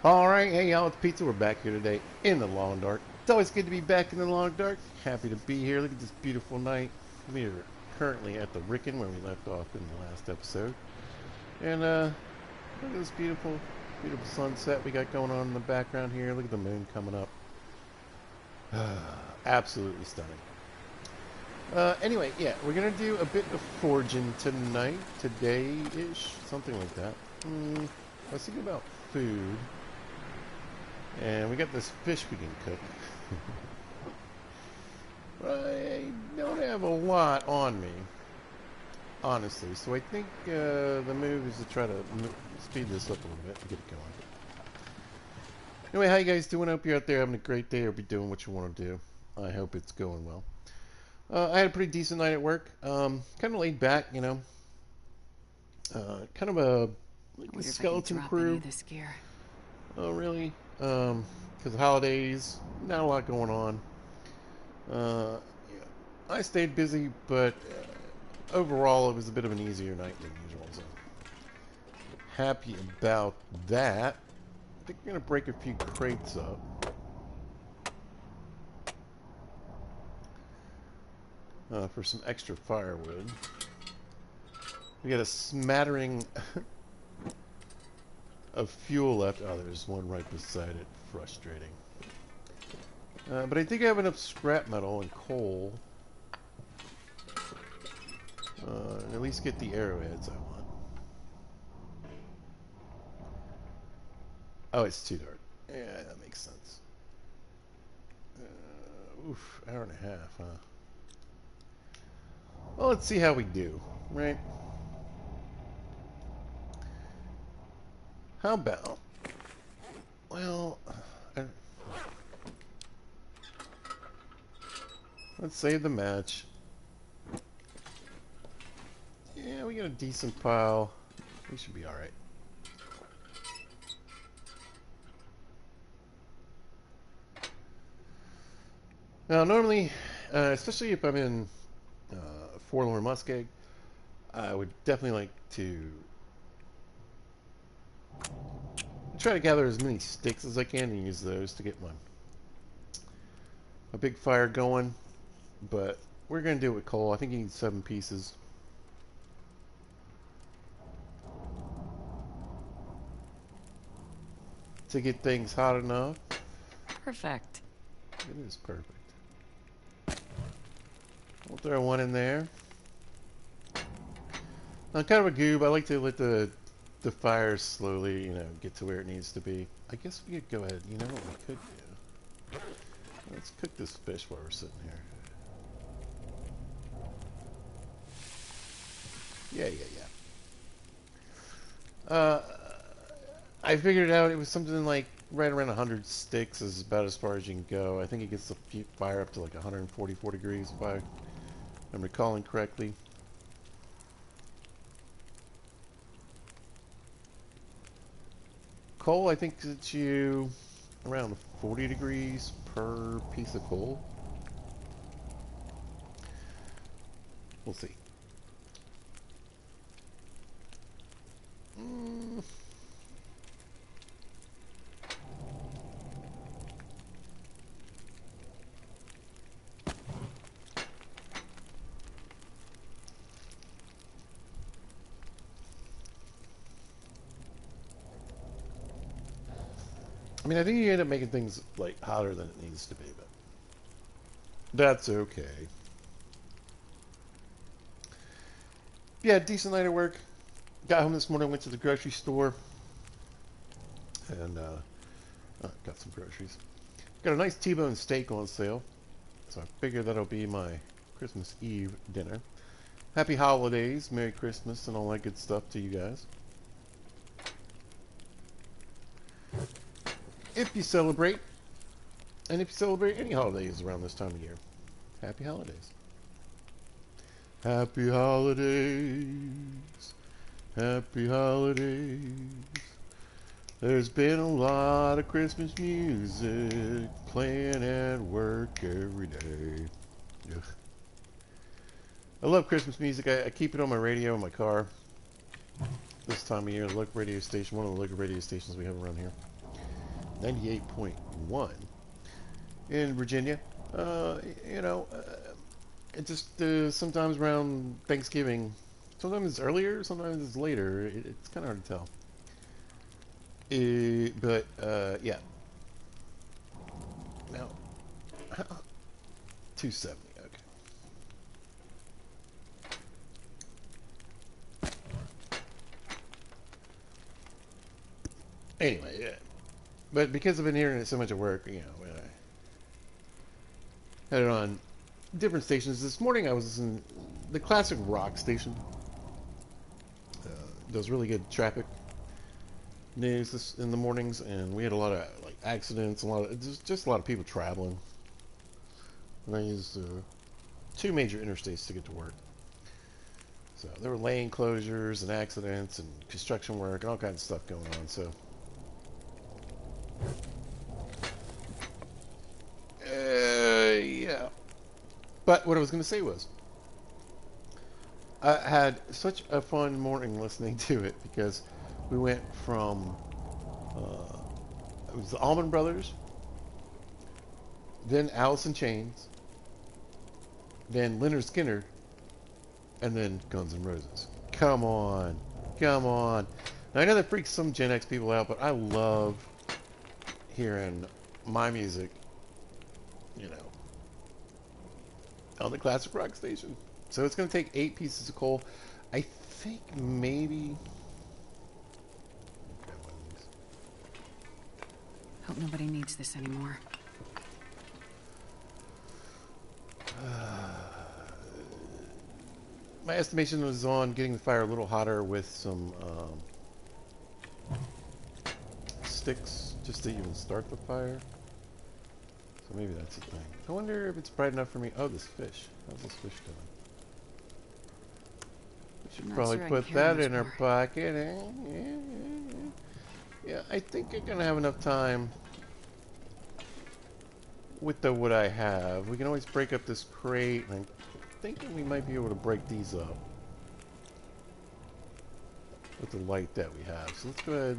Alright, hey y'all, it's Pizza. We're back here today in the long dark. It's always good to be back in the long dark. Happy to be here. Look at this beautiful night. We are currently at the Rickon where we left off in the last episode. And look at this beautiful, beautiful sunset we got going on in the background here. Look at the moon coming up. Absolutely stunning. Anyway, yeah, we're going to do a bit of foraging tonight, today-ish, something like that. I was thinking about food. And we got this fish we can cook. I don't have a lot on me, honestly. So I think the move is to try to speed this up a little bit and get it going. Anyway, how you guys doing? I hope you're out there having a great day or be doing what you want to do. I hope it's going well. I had a pretty decent night at work. Kind of laid back, you know. Kind of a skeleton crew. This gear. Oh, really? Because the holidays, not a lot going on. Yeah, I stayed busy, but overall it was a bit of an easier night than usual. So happy about that. I think we're gonna break a few crates up. For some extra firewood. We got a smattering of fuel left. Oh, there's one right beside it. Frustrating. But I think I have enough scrap metal and coal. And at least get the arrowheads I want. Oh, it's too dark. Yeah, that makes sense. Oof, hour and a half, huh? Well, let's see how we do, right? How about... Well... let's save the match. Yeah, we got a decent pile. We should be alright. Now, normally, especially if I'm in Forlorn Muskeg, I would definitely like to try to gather as many sticks as I can and use those to get a big fire going. But we're going to do it with coal. I think you need 7 pieces. To get things hot enough. Perfect. It is perfect. We'll throw one in there. I'm kind of a goob. I like to let the fire slowly, you know, get to where it needs to be. I guess we could go ahead. You know what we could do? Let's cook this fish while we're sitting here. Yeah. I figured out it was something like right around 100 sticks is about as far as you can go. I think it gets the fire up to like 144 degrees if I'm recalling correctly. Coal, I think it's you around 40 degrees per piece of coal. We'll see. I mean, I think you end up making things like hotter than it needs to be, but that's okay. Yeah, decent night at work. Got home this morning, went to the grocery store, and got some groceries. Got a nice T-bone steak on sale, so I figure that'll be my Christmas Eve dinner. Happy holidays, Merry Christmas, and all that good stuff to you guys. If you celebrate, and if you celebrate any holidays around this time of year, happy holidays. Happy holidays. Happy holidays. There's been a lot of Christmas music playing at work every day. Ugh. I love Christmas music. I keep it on my radio in my car this time of year. The local radio station, one of the local radio stations we have around here. 98.1 in Virginia. You know, it just sometimes around Thanksgiving, sometimes it's earlier, sometimes it's later. It's kind of hard to tell. But yeah. Now, 270. Okay. Anyway, yeah. But because I've been hearing it so much at work, you know, I had it on different stations. This morning I was listening the classic rock station. Does really good traffic news in the mornings, and we had a lot of like accidents, just a lot of people traveling. And I used two major interstates to get to work. So there were lane closures and accidents and construction work and all kinds of stuff going on. So yeah. But what I was going to say was, I had such a fun morning listening to it because we went from it was the Allman Brothers, then Alice in Chains, then Leonard Skinner, and then Guns N' Roses. Come on, come on. Now I know that freaks some Gen X people out, but I love hearing my music, you know, on the classic rock station. So it's going to take 8 pieces of coal. I think maybe. Hope nobody needs this anymore. My estimation was on getting the fire a little hotter with some sticks just to even start the fire. So maybe that's the thing. I wonder if it's bright enough for me. Oh, this fish. How's this fish doing? We should probably put that in our pocket. Yeah, I think I'm going to have enough time with the what I have. We can always break up this crate, and I'm thinking we might be able to break these up with the light that we have. So let's go ahead.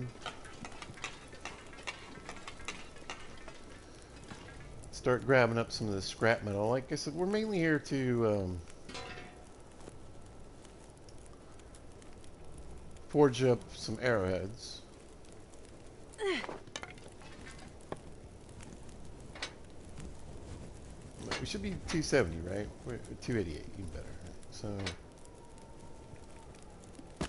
Start grabbing up some of the scrap metal. Like I said, we're mainly here to forge up some arrowheads. We should be 270, right? We're 288, even better. So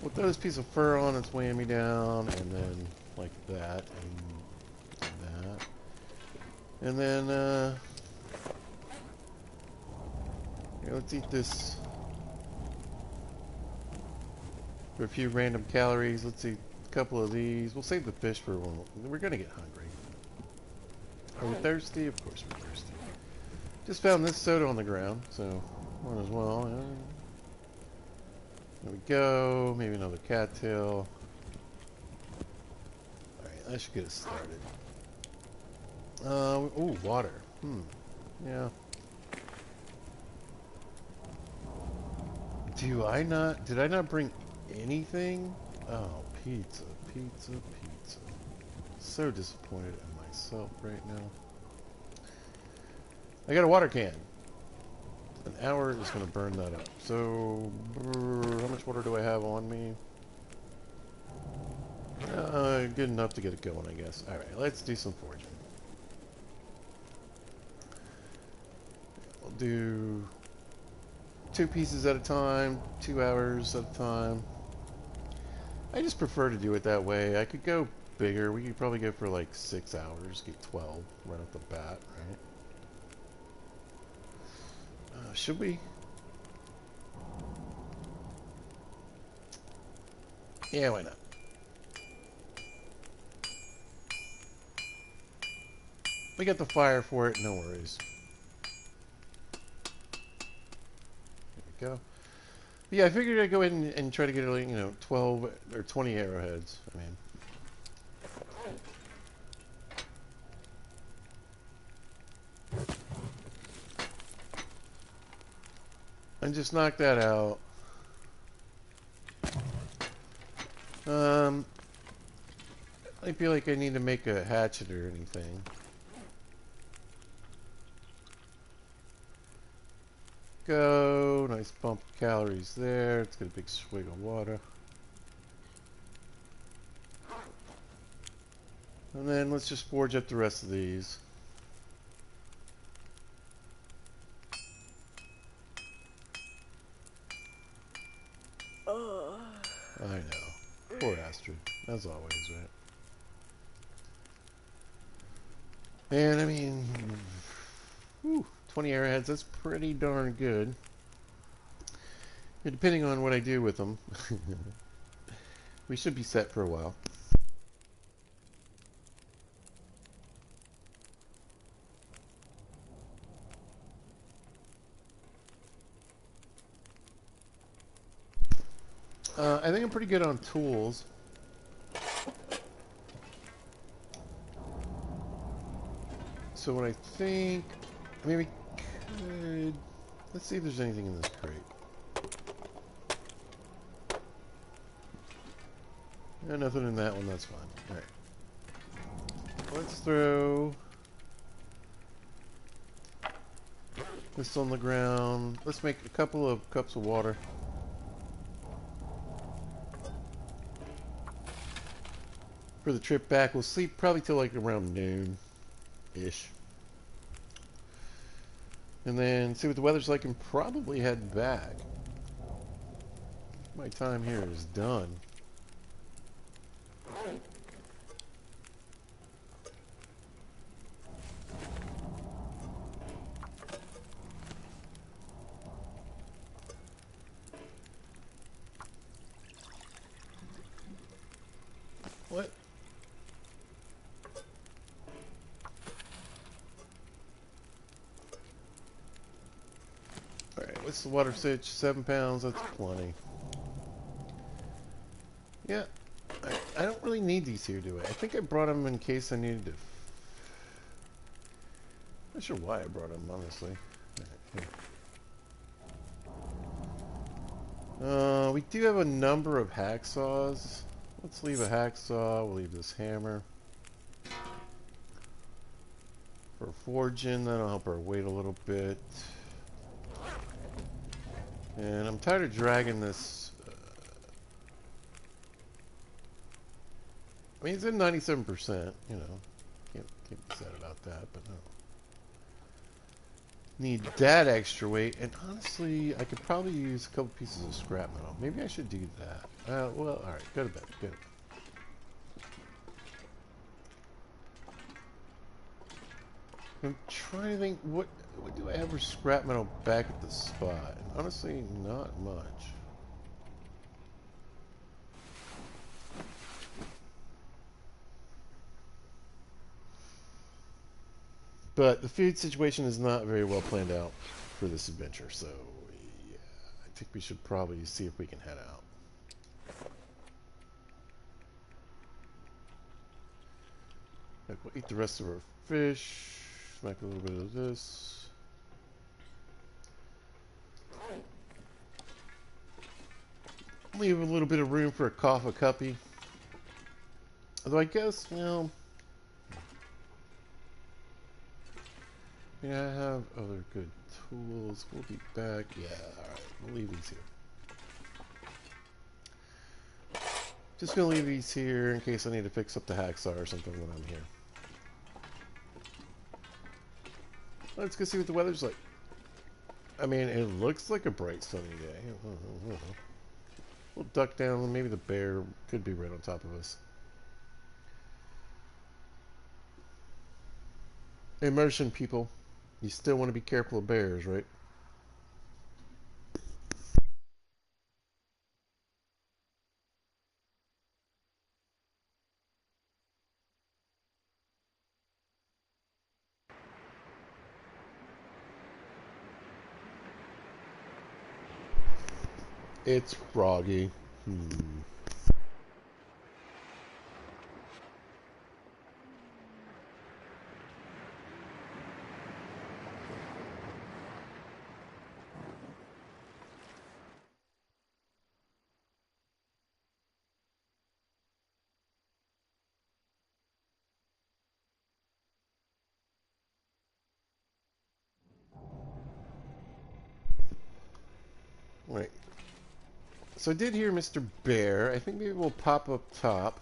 we'll throw this piece of fur on, it's weighing me down, and then like that, and that. And then, yeah, let's eat this for a few random calories. Let's eat a couple of these. We'll save the fish for when we're going to get hungry. Are we thirsty? Of course we're thirsty. Just found this soda on the ground, so might as well. Yeah. There we go. Maybe another cattail. Alright, that should get us started. Ooh, water. Yeah. Did I not bring anything? Oh, pizza, pizza, pizza. So disappointed in myself right now. I got a water can. An hour is going to burn that up. So, how much water do I have on me? Good enough to get it going, I guess. Alright, let's do some foraging. We'll do 2 pieces at a time, 2 hours at a time. I just prefer to do it that way. I could go bigger. We could probably go for like 6 hours, get 12 right off the bat, right? Should we? Yeah, why not? We got the fire for it, no worries. There we go. But yeah, I figured I'd go ahead and try to get, 12 or 20 arrowheads. I mean, and just knock that out. I feel like I need to make a hatchet or anything. Go. Nice bump of calories there. Let's get a big swig of water. And then let's just forge up the rest of these. I know. Poor Astrid. As always, right? And I mean, whew, 20 arrowheads, that's pretty darn good. Depending on what I do with them. We should be set for a while. I think I'm pretty good on tools. So what I think, maybe could, let's see if there's anything in this crate. Yeah, nothing in that one, that's fine. Alright. Let's throw this on the ground. Let's make a couple of cups of water. For the trip back, we'll sleep probably till like around noon-ish. And then see what the weather's like and probably head back. My time here is done. What? Alright, what's the water sitch? 7 pounds, that's plenty. Yeah, I don't really need these here, do I? I think I brought them in case I needed to. Not sure why I brought them, honestly. Right, we do have a number of hacksaws. Let's leave a hacksaw. We'll leave this hammer. For forging, that'll help our weight a little bit. And I'm tired of dragging this. I mean, it's at 97%, you know. Can't be sad about that, but no. Need that extra weight, and honestly, I could probably use a couple pieces of scrap metal. Maybe I should do that. Well, alright, go to bed. Go to bed. I'm trying to think, what do I have for scrap metal back at the spot? And honestly, not much. But the food situation is not very well planned out for this adventure, so yeah, I think we should probably see if we can head out. Like, we'll eat the rest of our fish, smack a little bit of this. Leave a little bit of room for a coffee cuppy. Although I guess, you know, yeah, I have other good tools. We'll be back. Yeah, alright. We'll leave these here. Just gonna leave these here in case I need to fix up the hacksaw or something when I'm here. Let's go see what the weather's like. I mean, it looks like a bright sunny day. We'll duck down. Maybe the bear could be right on top of us. Immersion people. You still want to be careful of bears, right? It's froggy. Right. So I did hear Mr. Bear. I think maybe we'll pop up top.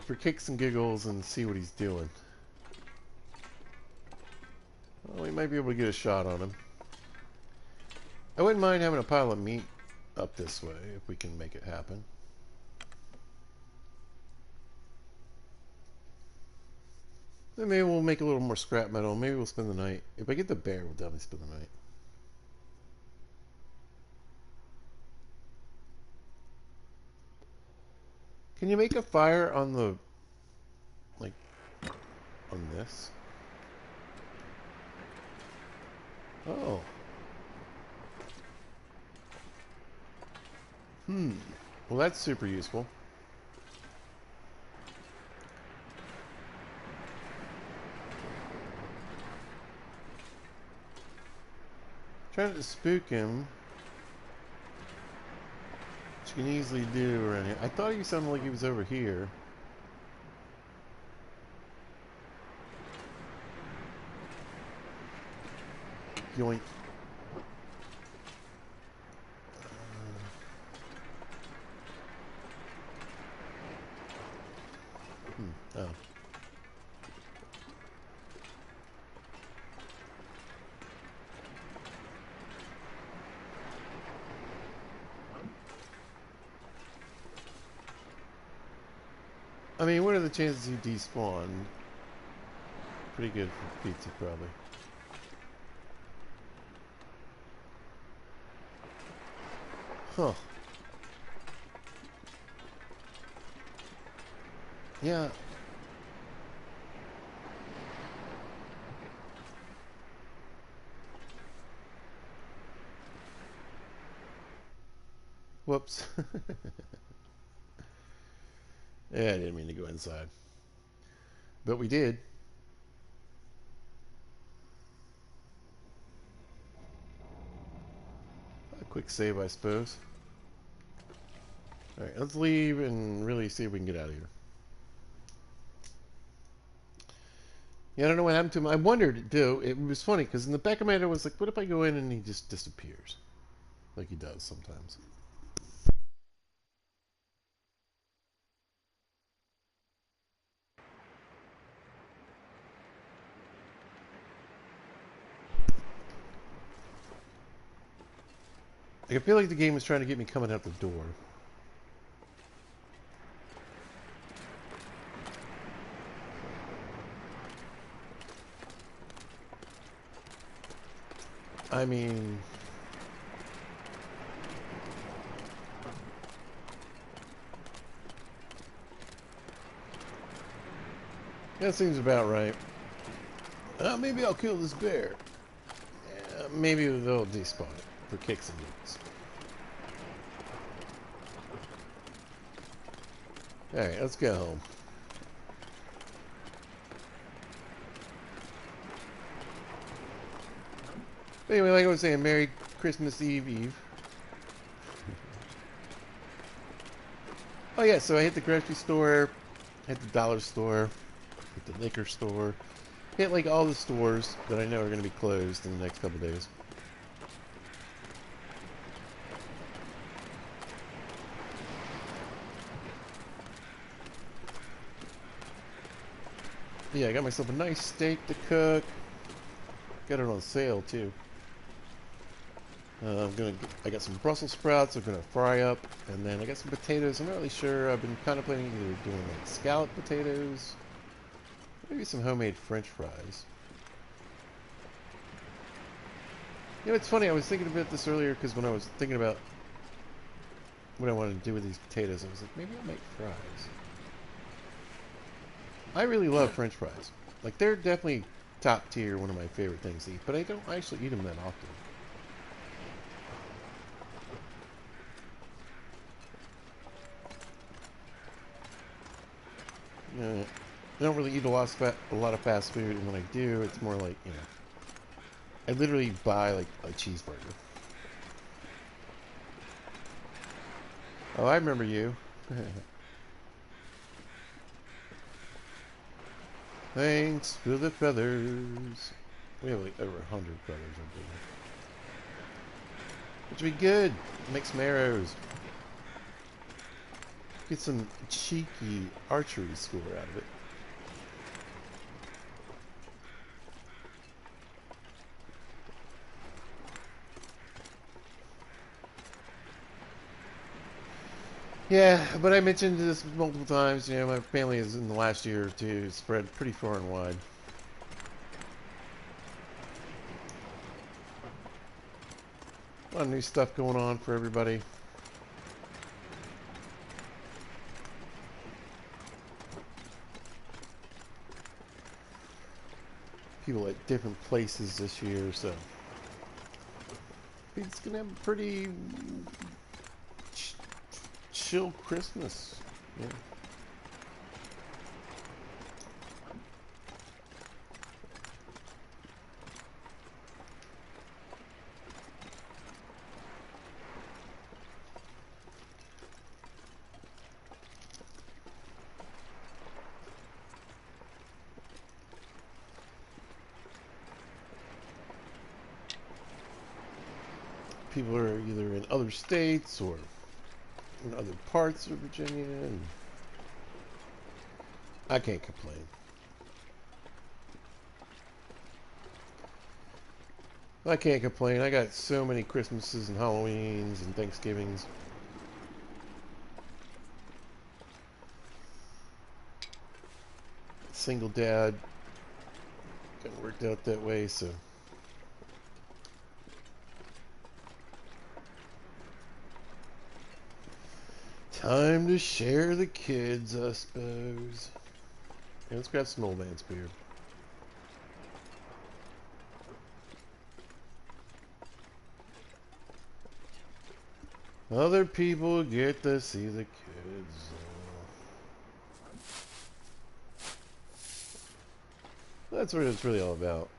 For kicks and giggles and see what he's doing. Well, we might be able to get a shot on him. I wouldn't mind having a pile of meat up this way if we can make it happen. Then maybe we'll make a little more scrap metal. Maybe we'll spend the night. If I get the bear, we'll definitely spend the night. Can you make a fire on the... like... on this? Oh. Well, that's super useful. Trying to spook him. Which you can easily do around here. I thought he sounded like he was over here. Yoink. Oh. I mean, what are the chances he despawned? Pretty good for pizza, probably. Huh. Yeah. Whoops. Yeah, I didn't mean to go inside. But we did. A quick save, I suppose. Alright, let's leave and really see if we can get out of here. Yeah, I don't know what happened to him. I wondered, though. It was funny, because in the back of my head I was like, what if I go in and he just disappears? Like he does sometimes. I feel like the game is trying to get me coming out the door. I mean... that seems about right. Maybe I'll kill this bear. Maybe they'll despawn it for kicks and giggles. Alright, let's go home. But anyway, like I was saying, Merry Christmas Eve. Oh yeah, so I hit the grocery store, hit the dollar store, hit the liquor store, hit like all the stores that I know are going to be closed in the next couple days. Yeah, I got myself a nice steak to cook. Got it on sale too. I got some Brussels sprouts I'm gonna fry up, and then I got some potatoes. I'm not really sure. I've been contemplating either doing like scalloped potatoes, maybe some homemade French fries. You know, it's funny. I was thinking about this earlier because when I was thinking about what I wanted to do with these potatoes, I was like, maybe I'll make fries. I really love French fries. Like, they're definitely top tier, one of my favorite things to eat, but I don't actually eat them that often. I don't really eat a lot of fast food, and when I do, it's more like, you know, I literally buy like a cheeseburger. Oh, I remember you. Thanks for the feathers. We have like over 100 feathers, I believe. Which would be good. Make some arrows. Get some cheeky archery score out of it. Yeah, but I mentioned this multiple times. You know, my family is in the last year or two spread pretty far and wide. A lot of new stuff going on for everybody. People at different places this year, so I think it's gonna have a pretty chill Christmas. Yeah. People are either in other states or in other parts of Virginia, and I can't complain. I can't complain. I got so many Christmases and Halloweens and Thanksgivings. Single dad. Kind of worked out that way, so. Time to share the kids, I suppose. Yeah, let's grab some old man's beer. Other people get to see the kids. That's what it's really all about.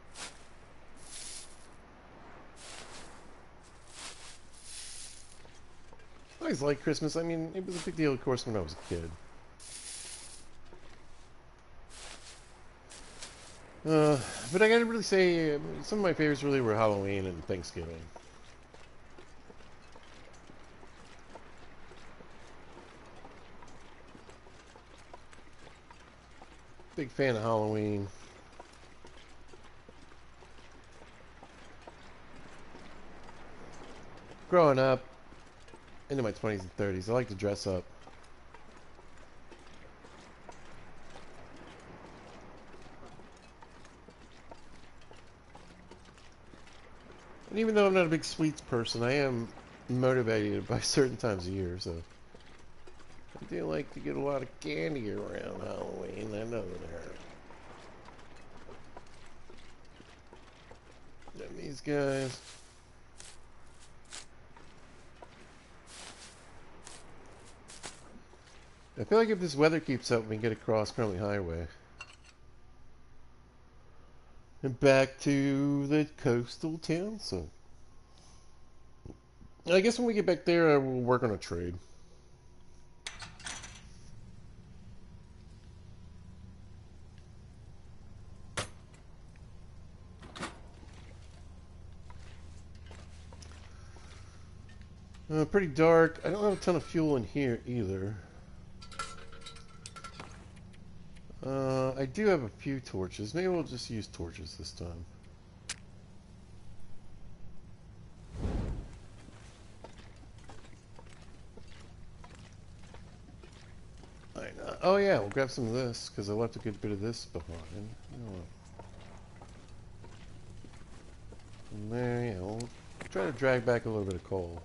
I always liked Christmas. I mean, it was a big deal, of course, when I was a kid. But I gotta really say, some of my favorites really were Halloween and Thanksgiving. Big fan of Halloween. Growing up, into my 20s and 30s, I like to dress up. And even though I'm not a big sweets person, I am motivated by certain times of year, so I do like to get a lot of candy around Halloween. I know that. And these guys. I feel like if this weather keeps up, we can get across Crumley Highway. And back to the coastal town, so. I guess when we get back there, we'll work on a trade. Pretty dark. I don't have a ton of fuel in here either. I do have a few torches. Maybe we'll just use torches this time. I know. Oh yeah, we'll grab some of this, because I left a good bit of this behind. And there, yeah, we'll try to drag back a little bit of coal.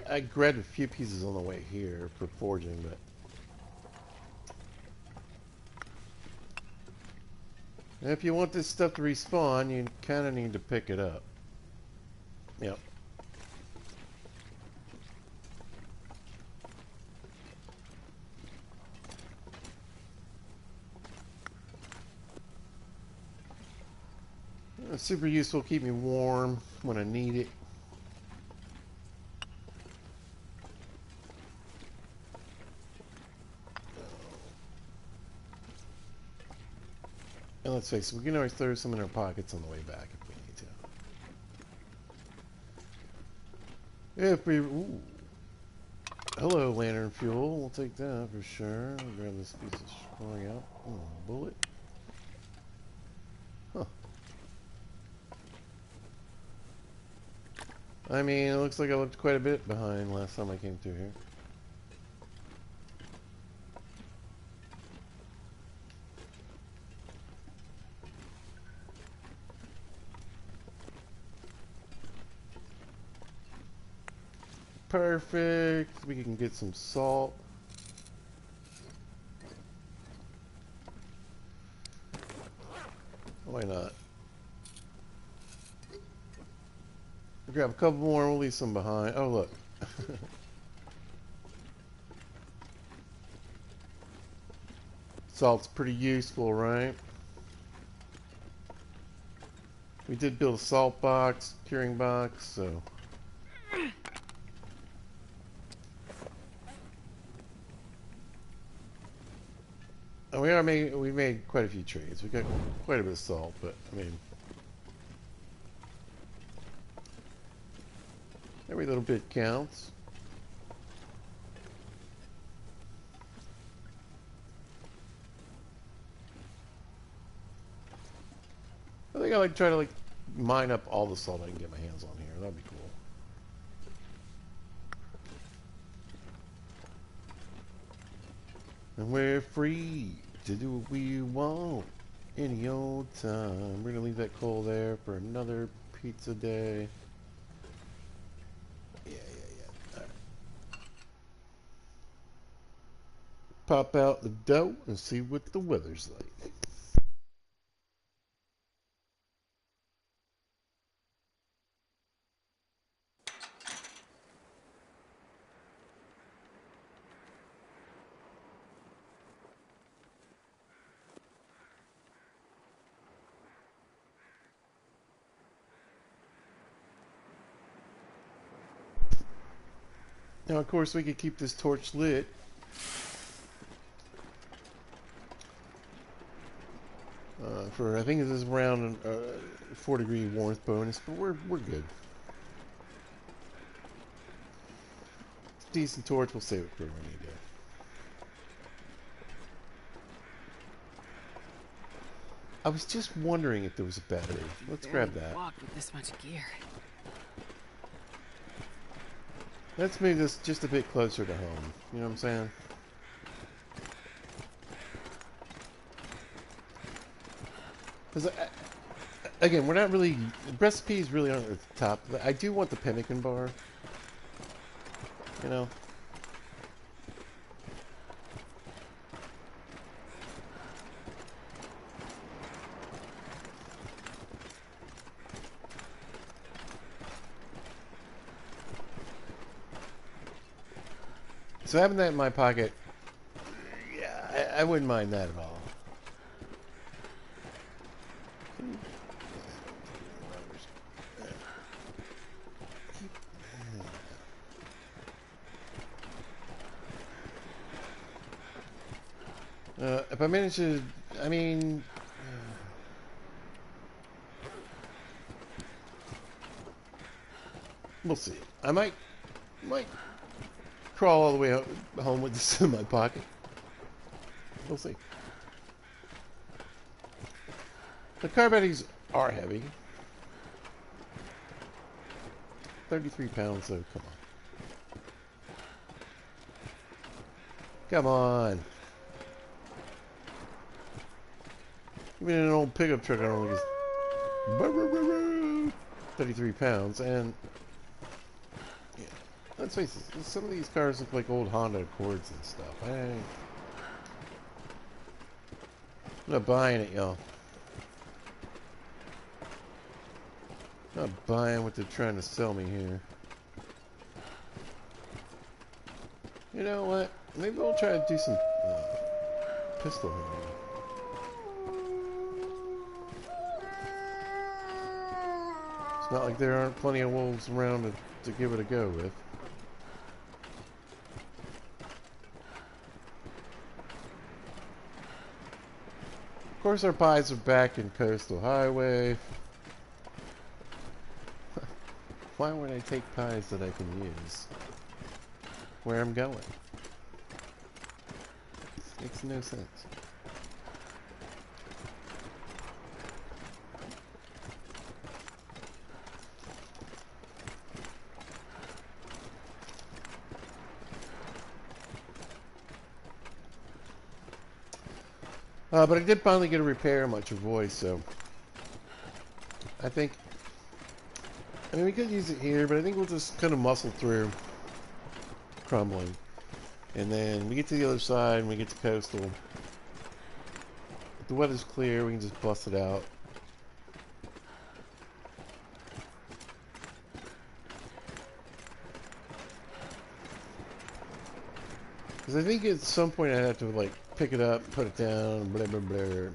I grabbed a few pieces on the way here for forging, but if you want this stuff to respawn, you kind of need to pick it up. Yep. It's super useful, keep me warm when I need it. And let's face it, we can always throw some in our pockets on the way back if we need to. If we... Ooh. Hello, lantern fuel. We'll take that for sure. I'll grab this piece of scrolling out. Oh, bullet. Huh. I mean, it looks like I looked quite a bit behind last time I came through here. Perfect. We can get some salt. Why not? We'll grab a couple more. We'll leave some behind. Oh, look. Salt's pretty useful, right? We did build a salt box, curing box, so... And we made quite a few trades. We got quite a bit of salt, but I mean, every little bit counts. I think I like try to like mine up all the salt I can get my hands on here. That'd be cool. And we're free to do what we want any old time. We're gonna leave that coal there for another pizza day. Yeah. All right. Pop out the dough and see what the weather's like. Now, of course, we could keep this torch lit. For I think this is around 4-degree warmth bonus, but we're good. Decent torch. We'll save it for a rainy day. I was just wondering if there was a battery. Let's grab that. Walk with this much gear. Let's move this just a bit closer to home. You know what I'm saying? Because, again, we're not really... Recipes really aren't at the top. I do want the pemmican bar. You know? So having that in my pocket, yeah, I wouldn't mind that at all. If I manage to, I mean, we'll see. I might crawl all the way home with this in my pocket. We'll see. The car batteries are heavy. 33 pounds, though. Come on. Come on. Even in an old pickup truck, I don't think it's 33 pounds, and yeah, let's face it, some of these cars look like old Honda Accords and stuff. I'm not buying it, y'all. Not buying what they're trying to sell me here. You know what? Maybe we'll try to do some pistol hunting. It's not like there aren't plenty of wolves around to give it a go with. course, our pies are back in Coastal Highway. Why would I take pies that I can use where I'm going? This makes no sense. But I did finally get a repair on my voice, so I think, I mean, we could use it here, but I think we'll just kind of muscle through crumbling. And then we get to the other side, and we get to Coastal. If the weather's clear, we can just bust it out. Because I think at some point I'd have to, like, pick it up, put it down, blah, blah, blah.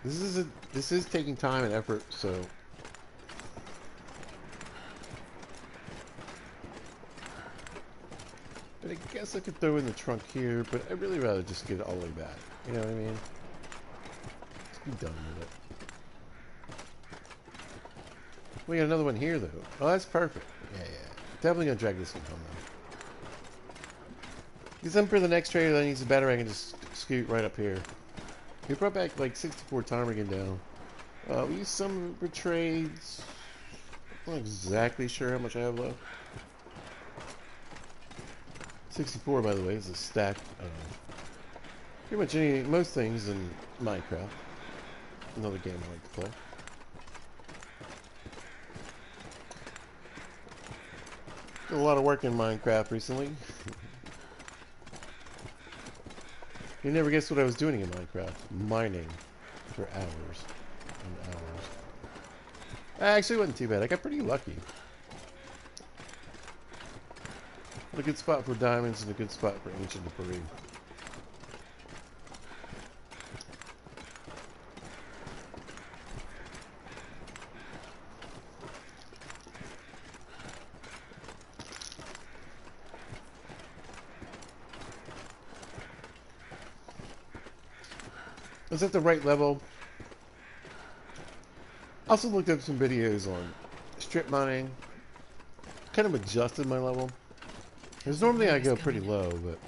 This is taking time and effort, so... But I guess I could throw in the trunk here, but I'd really rather just get it all the way back. You know what I mean? Just be done with it. We got another one here, though. Oh, that's perfect. Yeah. Definitely gonna drag this one home, though. Because then for the next trailer that needs a battery, I can just scoot right up here. We brought back, like, 64 timer again down. We used some for trades. I'm not exactly sure how much I have left. 64, by the way, is a stack of pretty much most things in Minecraft. Another game I like to play. Did a lot of work in Minecraft recently. You never guessed what I was doing in Minecraft. Mining for hours and hours. Actually, it wasn't too bad. I got pretty lucky. A good spot for diamonds and a good spot for ancient debris. I was at the right level. Also looked up some videos on strip mining. Kind of adjusted my level. Because normally I go pretty low, but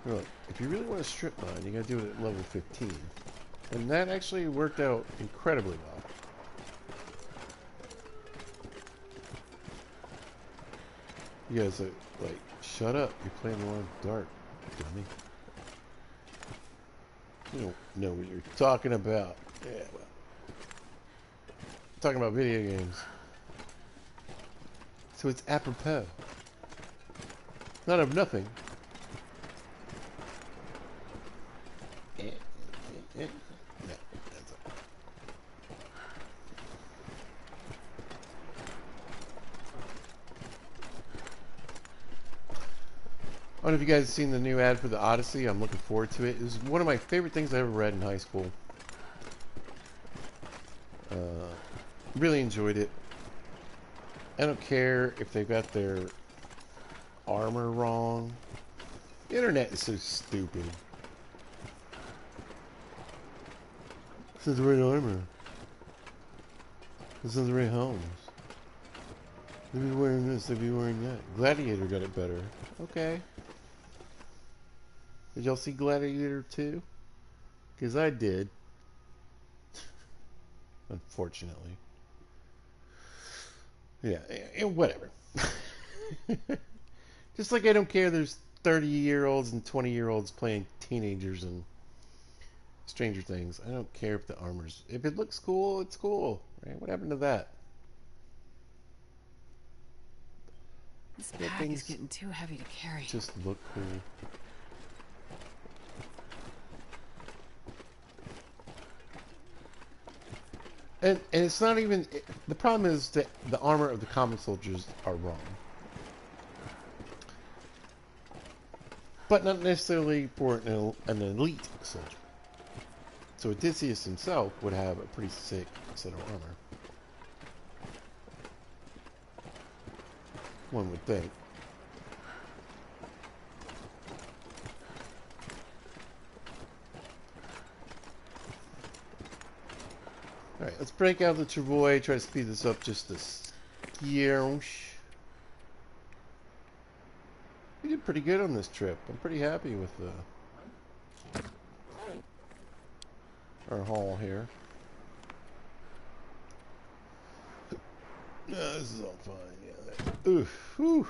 look, if you really want to strip mine, you gotta do it at level 15. And that actually worked out incredibly well. You guys are like, shut up, you're playing the wrong dart, dummy. You don't know what you're talking about. Yeah, well. Talking about video games. So it's apropos. Not of nothing. No, that's it. I don't know if you guys have seen the new ad for the Odyssey. I'm looking forward to it. It was one of my favorite things I ever read in high school. Really enjoyed it. I don't care if they've got their armor wrong. The internet is so stupid. This is the right armor. This is the right helms. They'd be wearing this, they'd be wearing that. Gladiator got it better. Okay. Did y'all see Gladiator 2? Because I did. Unfortunately. Yeah, whatever. Just like I don't care there's 30-year-olds and 20-year-olds playing teenagers and Stranger Things. I don't care if the armor's... If it looks cool, it's cool. Right? What happened to that? This bag is getting too heavy to carry. Just look cool. And it's not even... The problem is that the armor of the common soldiers are wrong. But not necessarily for an elite soldier. So Odysseus himself would have a pretty sick set of armor. One would think. Alright, let's break out the Travoy, try to speed this up just a skiersh. We did pretty good on this trip. I'm pretty happy with our haul here. No, this is all fine. Yeah. Oof. Whew.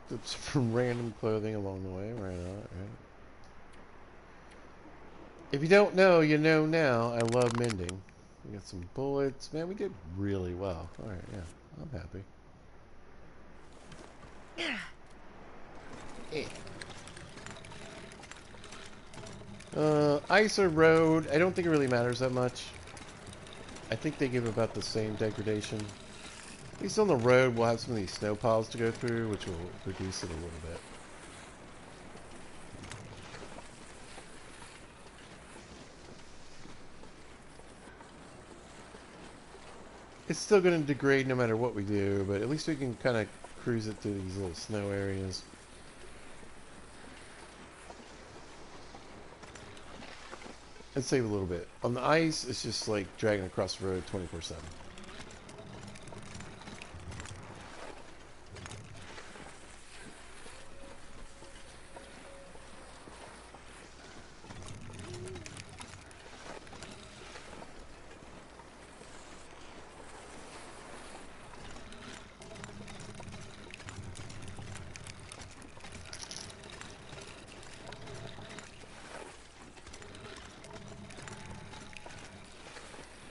Picked up some random clothing along the way. Right on, right. If you don't know, you know now. I love mending. We got some bullets. Man, we did really well. Alright, yeah. I'm happy. Ice or road, I don't think it really matters that much. I think they give about the same degradation. At least on the road, we'll have some of these snow piles to go through, which will reduce it a little bit. It's still going to degrade no matter what we do, but at least we can kind of cruise it through these little snow areas. And save a little bit. On the ice, it's just like dragging across the road 24/7.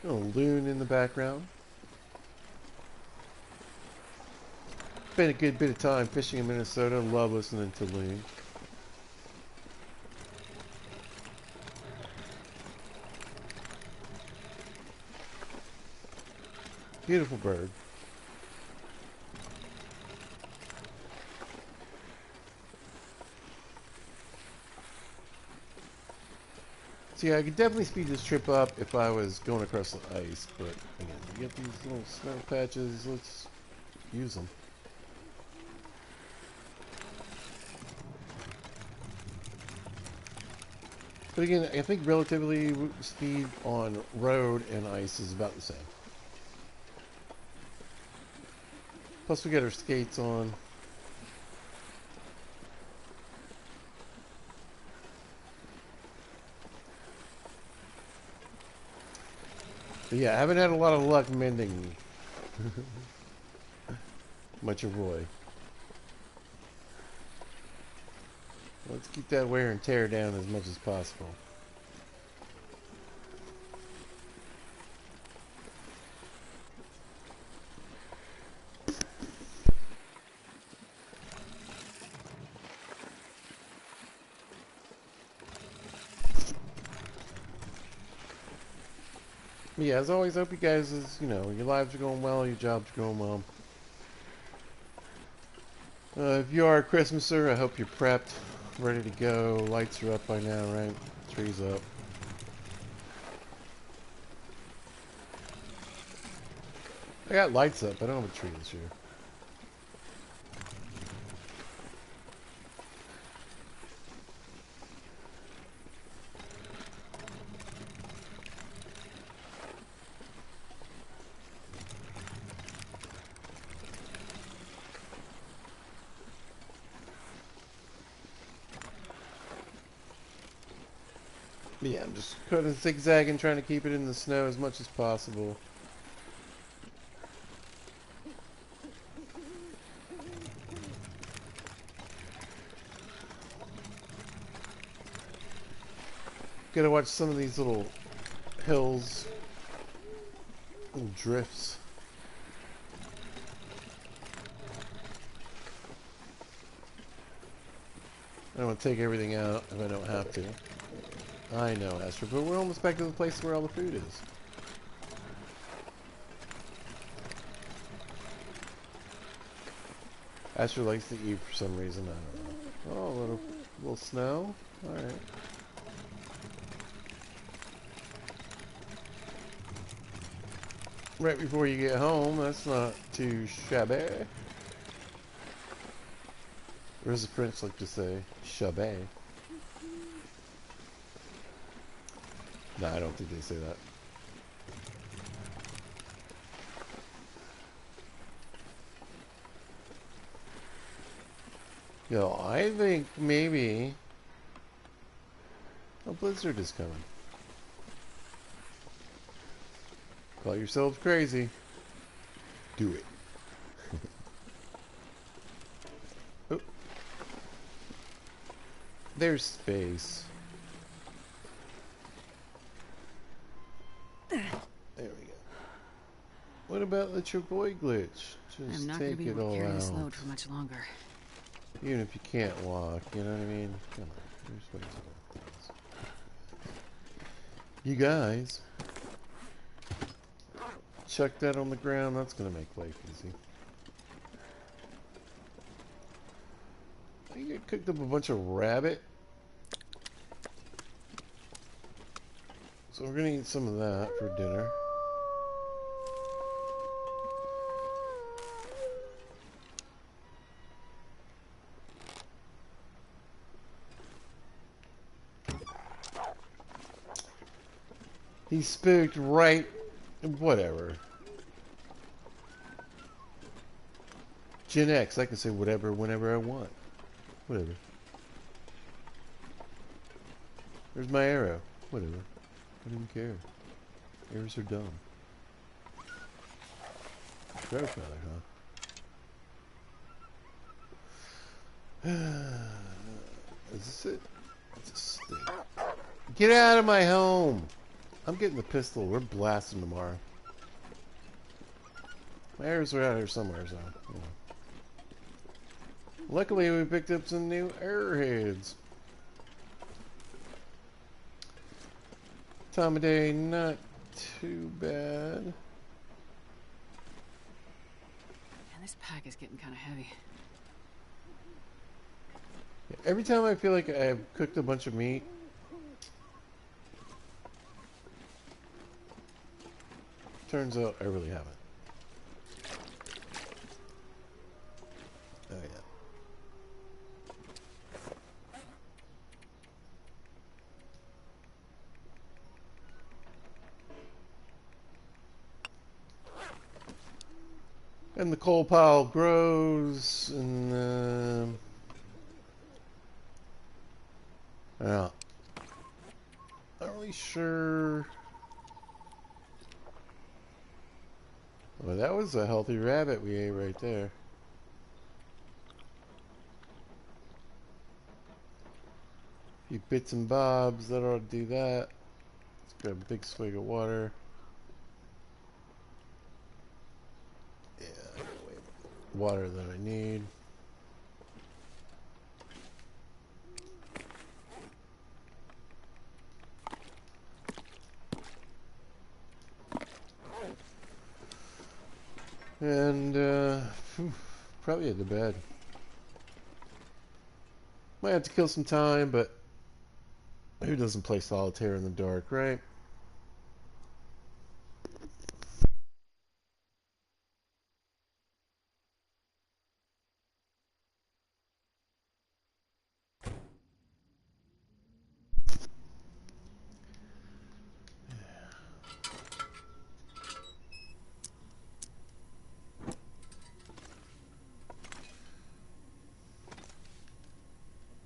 A loon in the background. Spent a good bit of time fishing in Minnesota. Love listening to loon. Beautiful bird. So yeah, I could definitely speed this trip up if I was going across the ice, but again, you get these little snow patches, let's use them. But again, I think relatively speed on road and ice is about the same. Plus we got our skates on. But yeah, I haven't had a lot of luck mending much of Roy. Let's keep that wear and tear down as much as possible. But yeah, as always, I hope you guys, your lives are going well, your jobs are going well. If you are a Christmaser, I hope you're prepped, ready to go. Lights are up by now, right? Trees up. I got lights up, I don't have a tree this year. Yeah, I'm just kind of zigzagging, trying to keep it in the snow as much as possible. Gotta watch some of these little hills, little drifts. I don't want to take everything out if I don't have to. I know, Astro, but we're almost back to the place where all the food is. Astro likes to eat for some reason, I don't know. Oh, a little snow? Alright. Right before you get home, that's not too shabby. Or as the French like to say, chabet. No, I don't think they say that. Yo, I think maybe a blizzard is coming. Call yourselves crazy. Do it. Oh. There's space. There we go. What about the Troy glitch? Just I'm not take going to be it able to all carry this out. load for much longer. Even if you can't walk, you know what I mean? Come on, there's ways to do things. You guys, chuck that on the ground. That's gonna make life easy. I think I cooked up a bunch of rabbit, so we're gonna eat some of that for dinner. He spooked right. Whatever. Gen X, I can say whatever whenever I want. Whatever. There's my arrow. Whatever. I don't even care. Arrows are dumb. Growth matter, huh? Is this it? It's a stick. Get out of my home! I'm getting the pistol. We're blasting tomorrow. My arrows are out here somewhere, so. You know. Luckily, we picked up some new arrowheads. Time of day, not too bad. And this pack is getting kind of heavy. Yeah, every time I feel like I've cooked a bunch of meat, turns out I really haven't. Oh yeah. And the coal pile grows, and yeah, not really sure. Well, that was a healthy rabbit we ate right there. A few bits and bobs, that ought to do that. Let's grab a big swig of water. Yeah, I got way more water than I need. And, probably head to bed. Might have to kill some time, but who doesn't play solitaire in the dark, right?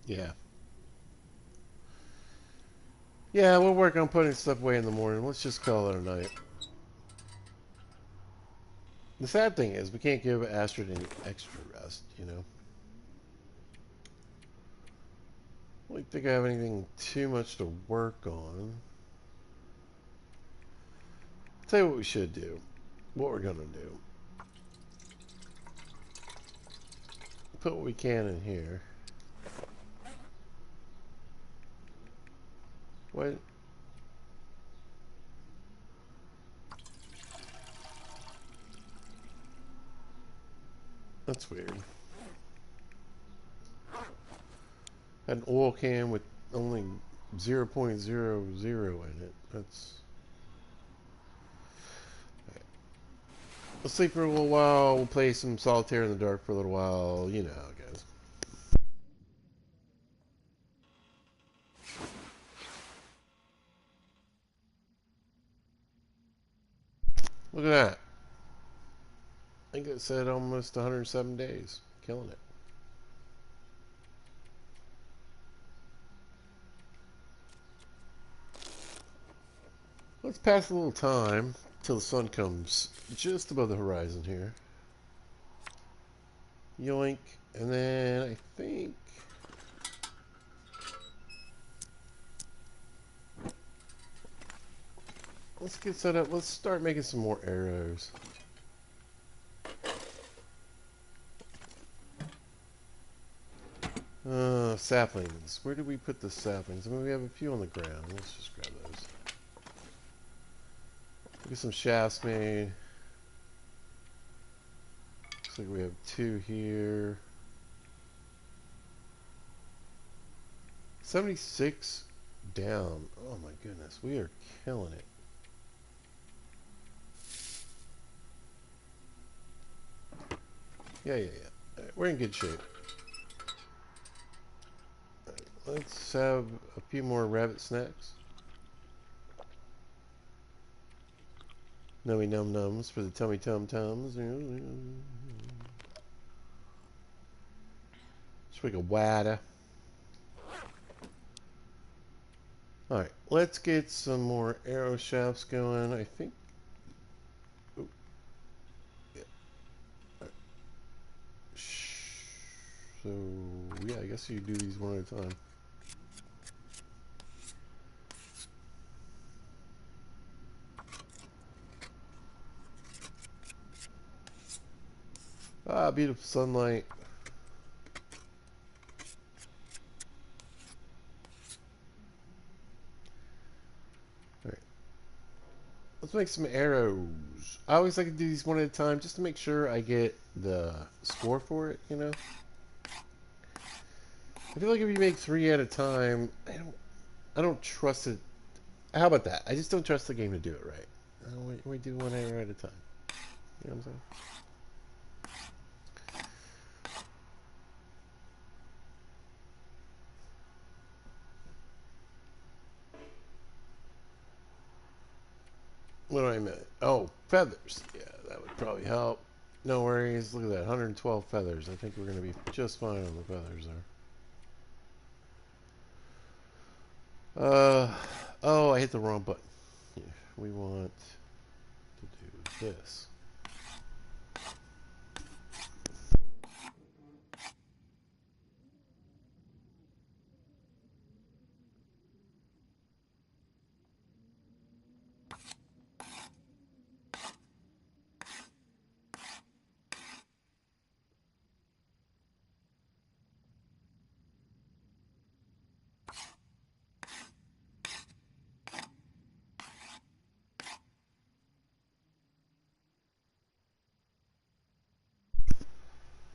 Yeah. Yeah, we'll work on putting stuff away in the morning. Let's just call it a night. The sad thing is, we can't give Astrid any extra rest, you know? I don't think I have anything too much to work on. I'll tell you what we should do. What we're gonna do. Put what we can in here. What? That's weird. Had an oil can with only 0.00 in it. That's... We'll sleep for a little while. We'll play some solitaire in the dark for a little while. You know how it goes. Look at that. I think it said almost 107 days. Killing it. Let's pass a little time till the sun comes just above the horizon here. Yoink. And then I think... let's get set up. Let's start making some more arrows. Saplings. Where did we put the saplings? I mean, we have a few on the ground. Let's just grab those. Get some shafts made. Looks like we have 2 here. 76 down. Oh my goodness, we are killing it. Yeah. Right, we're in good shape. Right, let's have a few more rabbit snacks. Nummy num nums for the tummy tum tums. Swig of water. Alright, let's get some more arrow shafts going. I think. Oh, yeah. Right. So, yeah, I guess you do these one at a time. Ah, beautiful sunlight. Alright. Let's make some arrows. I always like to do these one at a time just to make sure I get the score for it, you know? I feel like if you make 3 at a time, I don't trust it. How about that? I just don't trust the game to do it right. We do 1 arrow at a time. You know what I'm saying? What do I mean? Oh, feathers. Yeah, that would probably help. No worries. Look at that. 112 feathers. I think we're going to be just fine on the feathers there. Oh, I hit the wrong button. Yeah, we want to do this.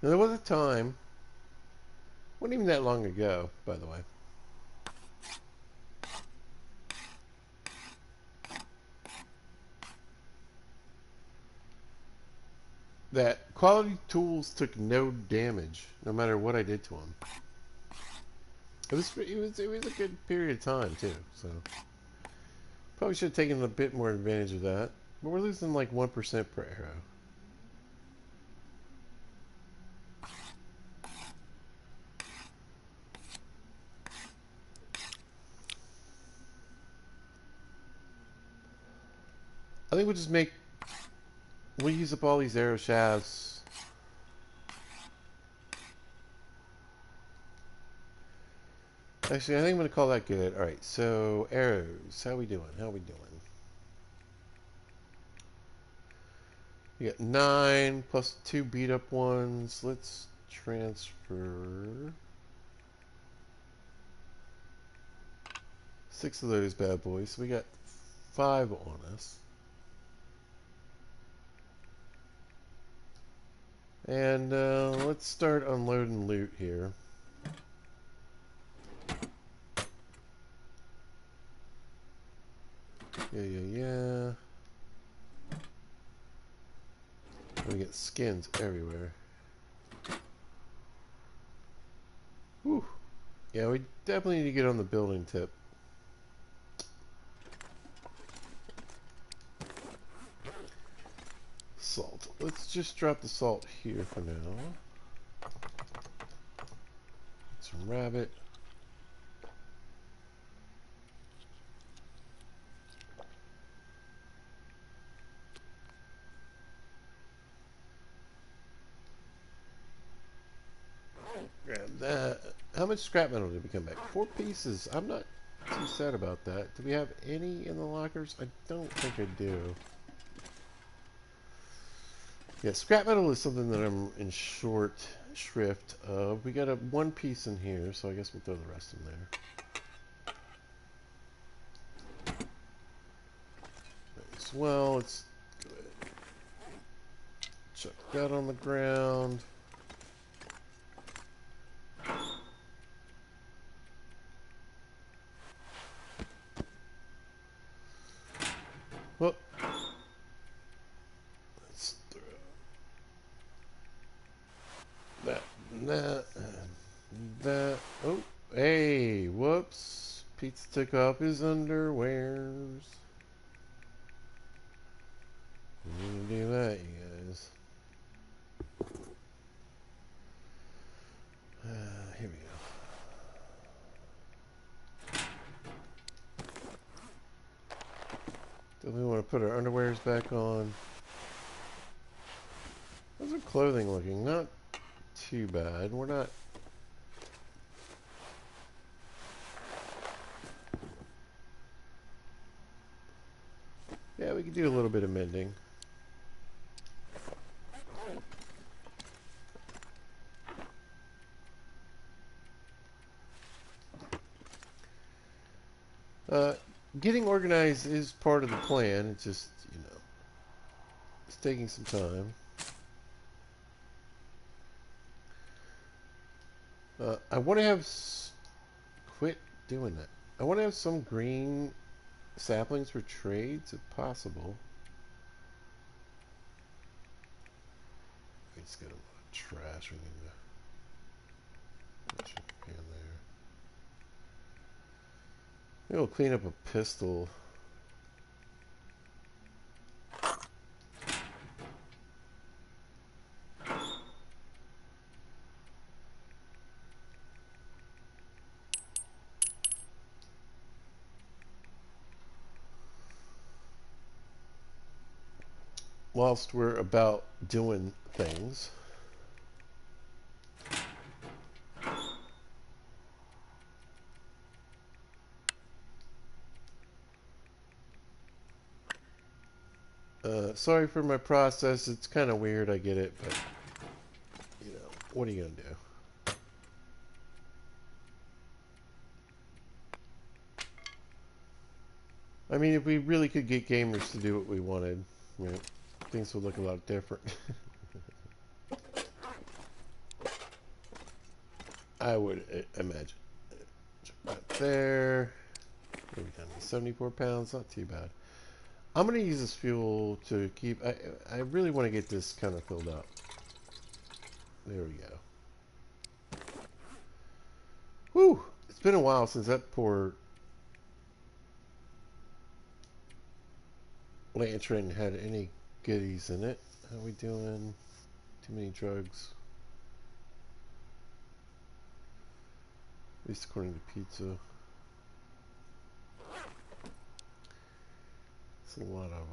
Now, there was a time, wasn't even that long ago, by the way, that quality tools took no damage, no matter what I did to them. It was a good period of time too. So probably should have taken a bit more advantage of that. But we're losing like 1% per arrow. I think we'll use up all these arrow shafts. Actually, I think I'm going to call that good. Alright, so arrows. How we doing? We got 9 plus 2 beat up ones. Let's transfer 6 of those bad boys. So we got 5 on us. And let's start unloading loot here. Yeah. We get skins everywhere. Whew. Yeah, we definitely need to get on the building tip. salt. Let's just drop the salt here for now. Some rabbit. Grab that. How much scrap metal did we come back? 4 pieces. I'm not too sad about that. Do we have any in the lockers? I don't think I do. Yeah, scrap metal is something that I'm in short shrift of. We got a 1 piece in here, so I guess we'll throw the rest in there. As well, let's go ahead. Chuck that on the ground. Well, let's throw that and that and that. Oh, hey, whoops. Pizza took off his underwears. We need to do that, you guys. Here we go. Do we want to put our underwears back on? How's our clothing looking? Not too bad. We're not... Yeah, we could do a little bit of mending. Getting organized is part of the plan. It's just, you know, it's taking some time. I want to have... Quit doing that. I want to have some green saplings for trades, if possible. It's got a lot of trash. We need to put in there. Maybe we'll clean up a pistol. Whilst we're about doing things. Sorry for my process. It's kind of weird, I get it, but, you know, what are you going to do? I mean, if we really could get gamers to do what we wanted, you know, things would look a lot different. I would imagine. Right there. What are we done? 74 pounds, not too bad. I'm going to use this fuel to keep... I really want to get this kind of filled up. There we go. Whew! It's been a while since that poor lantern had any goodies in it. How are we doing? Too many drugs. At least according to pizza. It's a lot of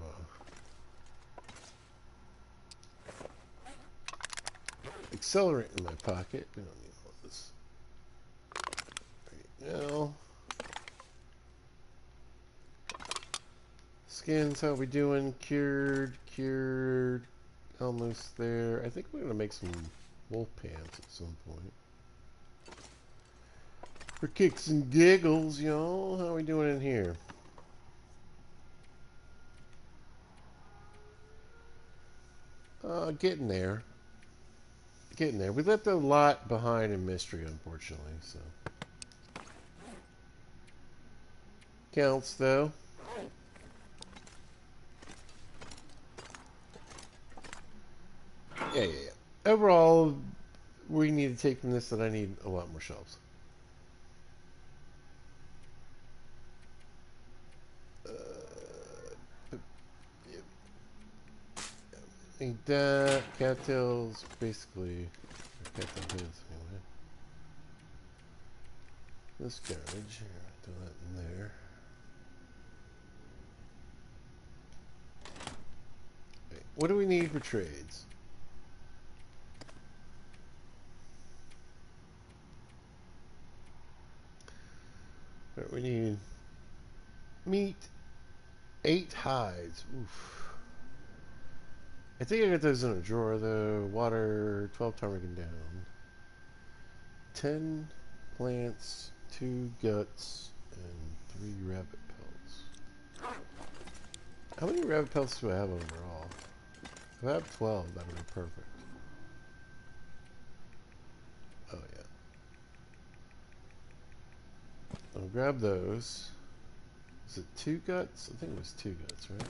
accelerant in my pocket. We don't need all this. Right now. Skins, how we doing? Cured. Almost there. I think we're gonna make some wolf pants at some point. For kicks and giggles, y'all. How are we doing in here? Getting there. Getting there. We left a lot behind in mystery, unfortunately, so. Counts, though. Yeah. Overall, we need to take from this that I need a lot more shelves. Ain't that cattails basically? Cattail is anyway. This garbage here, throw that in there. Okay, what do we need for trades? Right, we need meat, 8 hides. Oof. I think I got those in a drawer though. Water, 12 ptarmigan down. 10 plants, 2 guts, and 3 rabbit pelts. How many rabbit pelts do I have overall? If I have 12, that would be perfect. Oh yeah. I'll grab those. Is it 2 guts? I think it was 2 guts, right?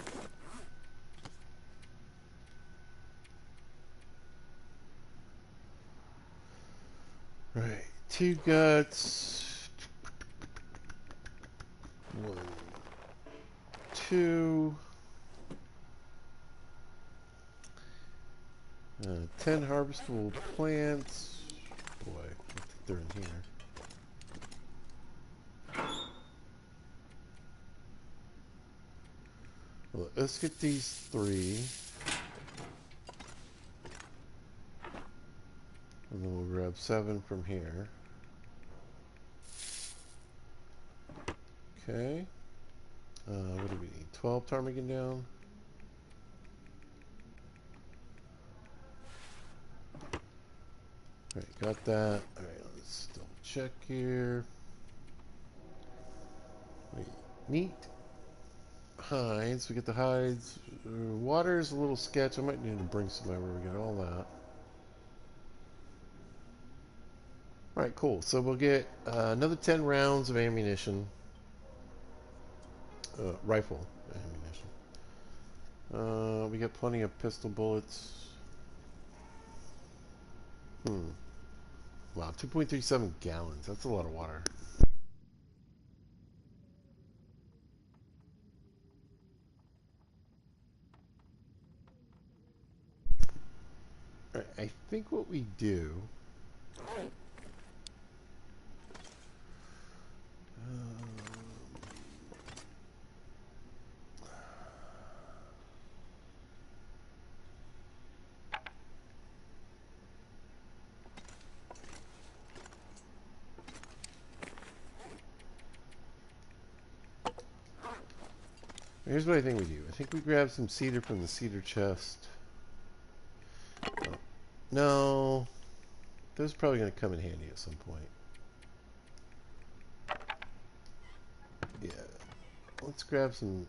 Right, 2 guts. 1, 2. 10 harvestable plants. Boy, I think they're in here. Well, let's get these 3. And then we'll grab 7 from here. Okay. What do we need? 12 ptarmigan down. Alright, got that. Alright, let's double check here. Wait, meat. Hides. We get the hides. Water is a little sketch. I might need to bring somewhere where we get all that. Alright, cool. So we'll get another 10 rounds of ammunition. Rifle ammunition. We got plenty of pistol bullets. Wow, 2.37 gallons. That's a lot of water. Alright, I think what we do... here's what I think we do. I think we grab some cedar from the cedar chest. Oh, no. Those are probably going to come in handy at some point. Yeah. Let's grab some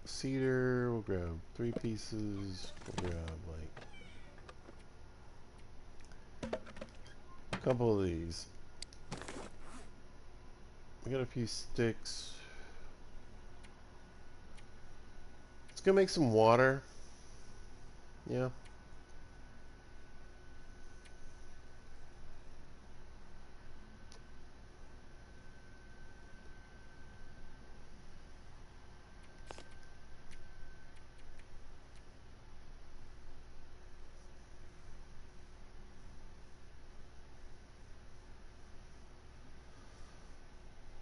cedar. We'll grab 3 pieces. We'll grab like a couple of these. We got a few sticks. Let's go make some water. Yeah.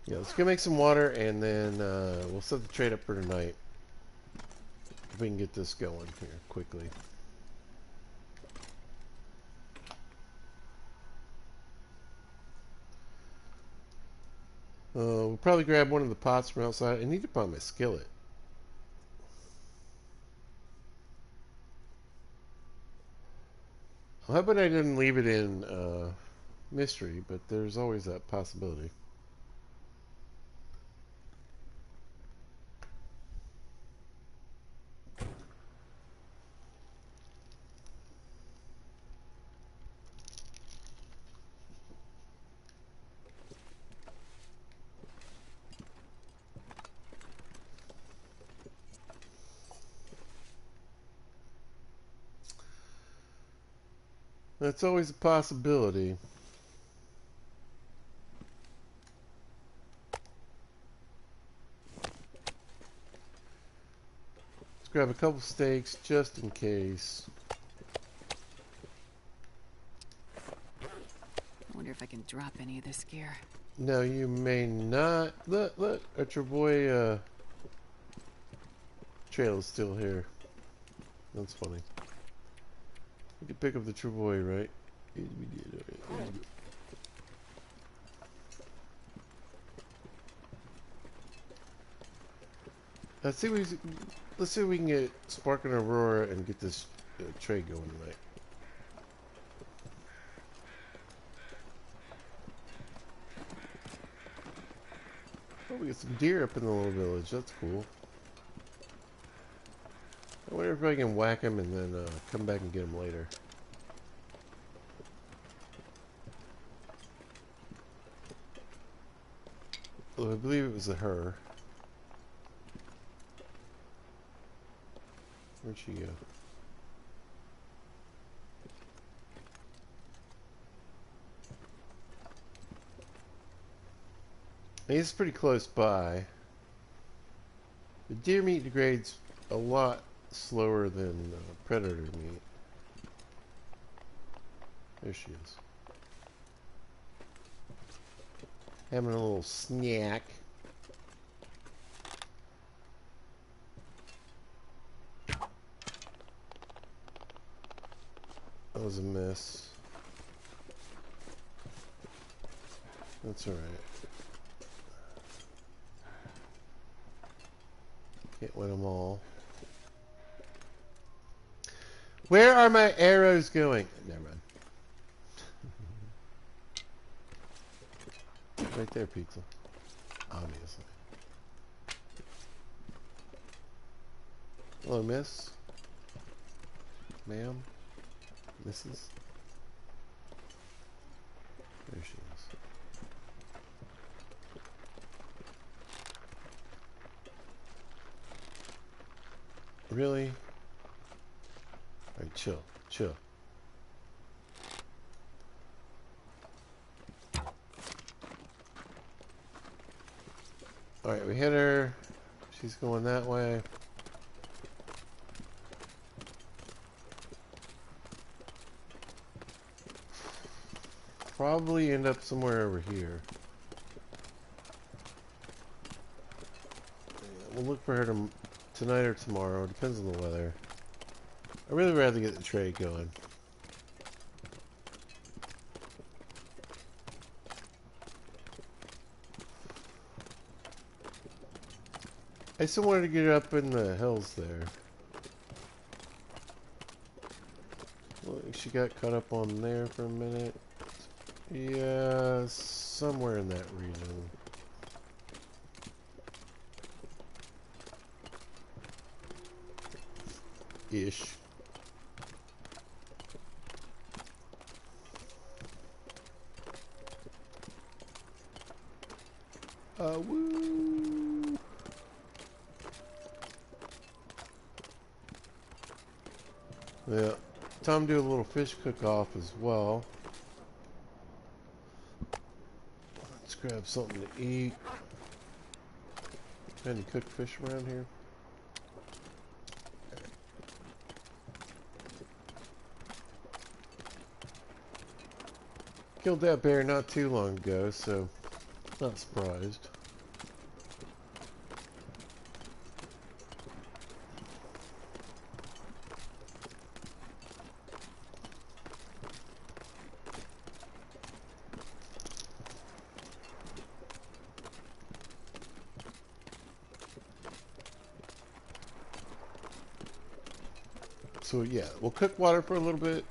Yeah, let's go make some water, and then we'll set the trade up for tonight. If we can get this going here quickly. We'll probably grab one of the pots from outside. I need to find my skillet. Well, how about I didn't leave it in mystery, but there's always that possibility. That's always a possibility. Let's grab a couple steaks just in case. I can drop any of this gear. No, you may not. Look, at your boy, trail is still here. That's funny. You can pick up the true boy, right? Let's see if we can get Spark and Aurora and get this tray going tonight. Oh, we got some deer up in the little village. That's cool. I wonder if I can whack them and then come back and get them later. Well, I believe it was a her. Where'd she go? He's pretty close by. The deer meat degrades a lot slower than predator meat. There she is. Having a little snack. That was a miss. That's alright. Can't win them all. Where are my arrows going? Never mind. Right there, pizza. Obviously. Hello, miss. Ma'am. Mrs. There she is. Really? Alright, chill. Chill. Alright, we hit her. She's going that way. Probably end up somewhere over here. We'll look for her tonight or tomorrow. Depends on the weather. I'd really rather get the trade going. I still wanted to get up in the hills there. Well, she got caught up on there for a minute. Yeah, somewhere in that region. Ish. Woo! Yeah. Time to do a little fish cook-off as well. Let's grab something to eat. Any cooked fish around here? Killed that bear not too long ago, so not surprised. So yeah, we'll cook water for a little bit.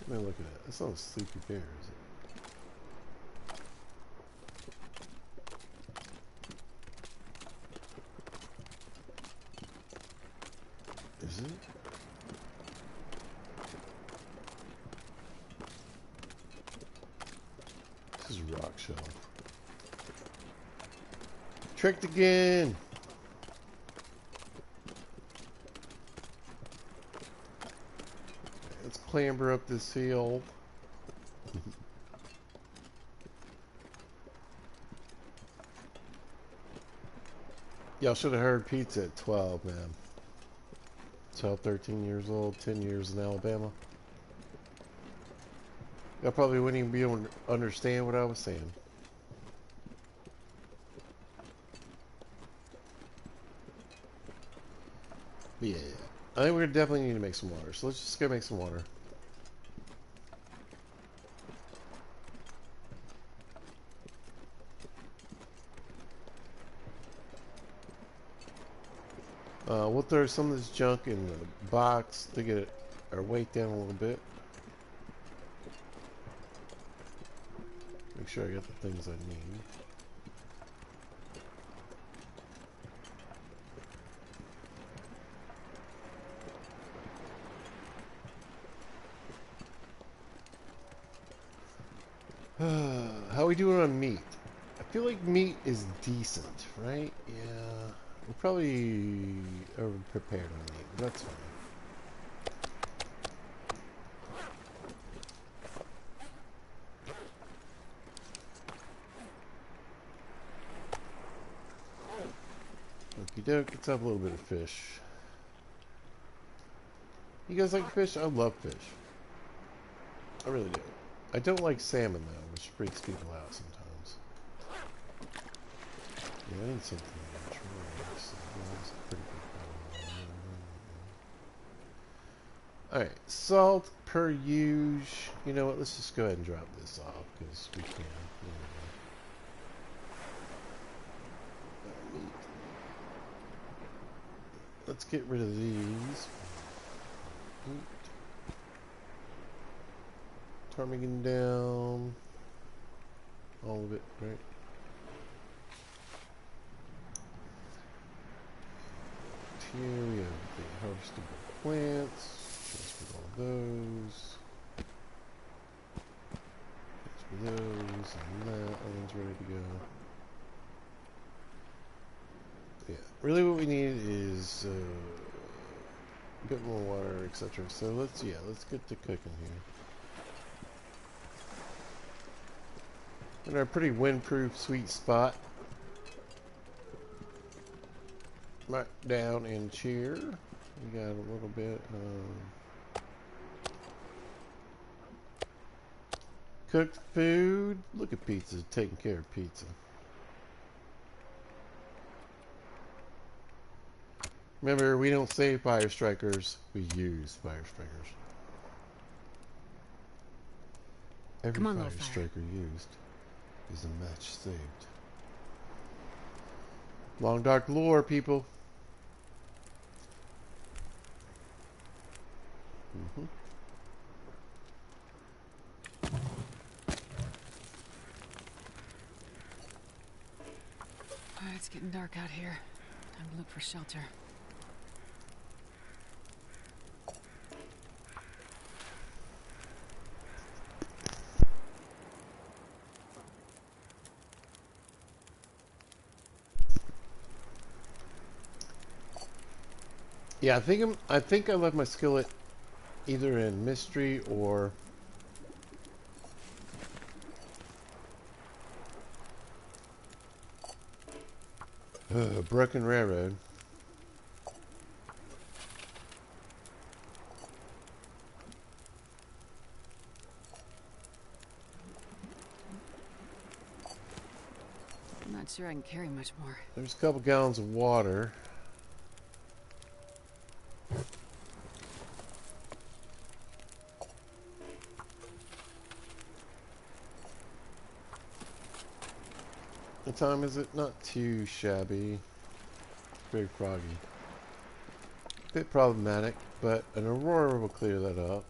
Man, look at that. That's not a sleepy bear, is it? Is it? This is a rock shelf. Tricked again! Let's clamber up this hill. Y'all should have heard pizza at 12, man. 12, 13 years old, 10 years in Alabama. I probably wouldn't even be able to understand what I was saying. But yeah, I think we're definitely need to make some water. So let's just go make some water. We'll throw some of this junk in the box to get our weight down a little bit. Make sure I got the things I need. How are we doing on meat? I feel like meat is decent, right? Yeah. We're probably over-prepared on meat, but that's fine. Okie doke, let's have a little bit of fish. You guys like fish? I love fish. I really do. I don't like salmon, though, which freaks people out sometimes. Yeah, I need something natural. Alright, salt per usual. You know what, let's just go ahead and drop this off, because we can. Let's get rid of these. Ptarmigan down. All of it, right? Here we have the harvestable plants. Transfer all those. Transfer those, and that one's ready to go. Yeah, really what we need is a bit more water, etc. So let's get to cooking here. In our pretty windproof sweet spot. Right down in cheer. We got a little bit of cooked food. Look at pizza, taking care of pizza. Remember, we don't save fire strikers, we use fire strikers. Every fire striker used is a match saved. Long dark lore, people. Alright, it's getting dark out here. Time to look for shelter. Yeah, I think I left my skillet either in Mystery or Broken Railroad. I'm not sure I can carry much more. There's a couple gallons of water. What time is it? Not too shabby. Very froggy. Bit problematic, but an aurora will clear that up.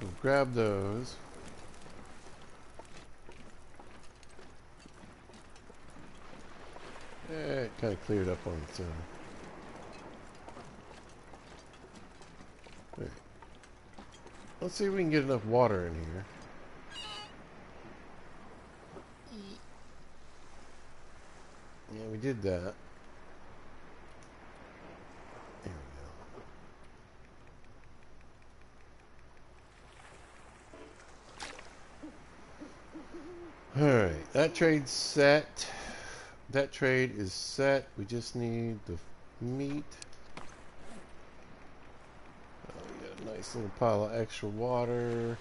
We'll grab those. It kind of cleared up on its own. Right. Let's see if we can get enough water in here. Yeah, we did that. There we go. Alright, that trade's set. That trade is set. We just need the meat. We got a nice little pile of extra water.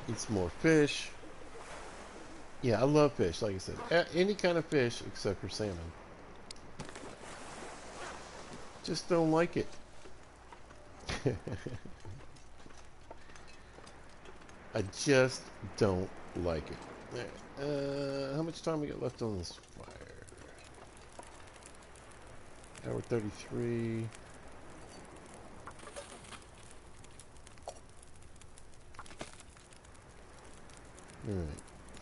Eat some more fish. Yeah, I love fish, like I said. Any kind of fish except for salmon. Just don't like it. I just don't like it. How much time we got left on this fire? Hour 33. Alright.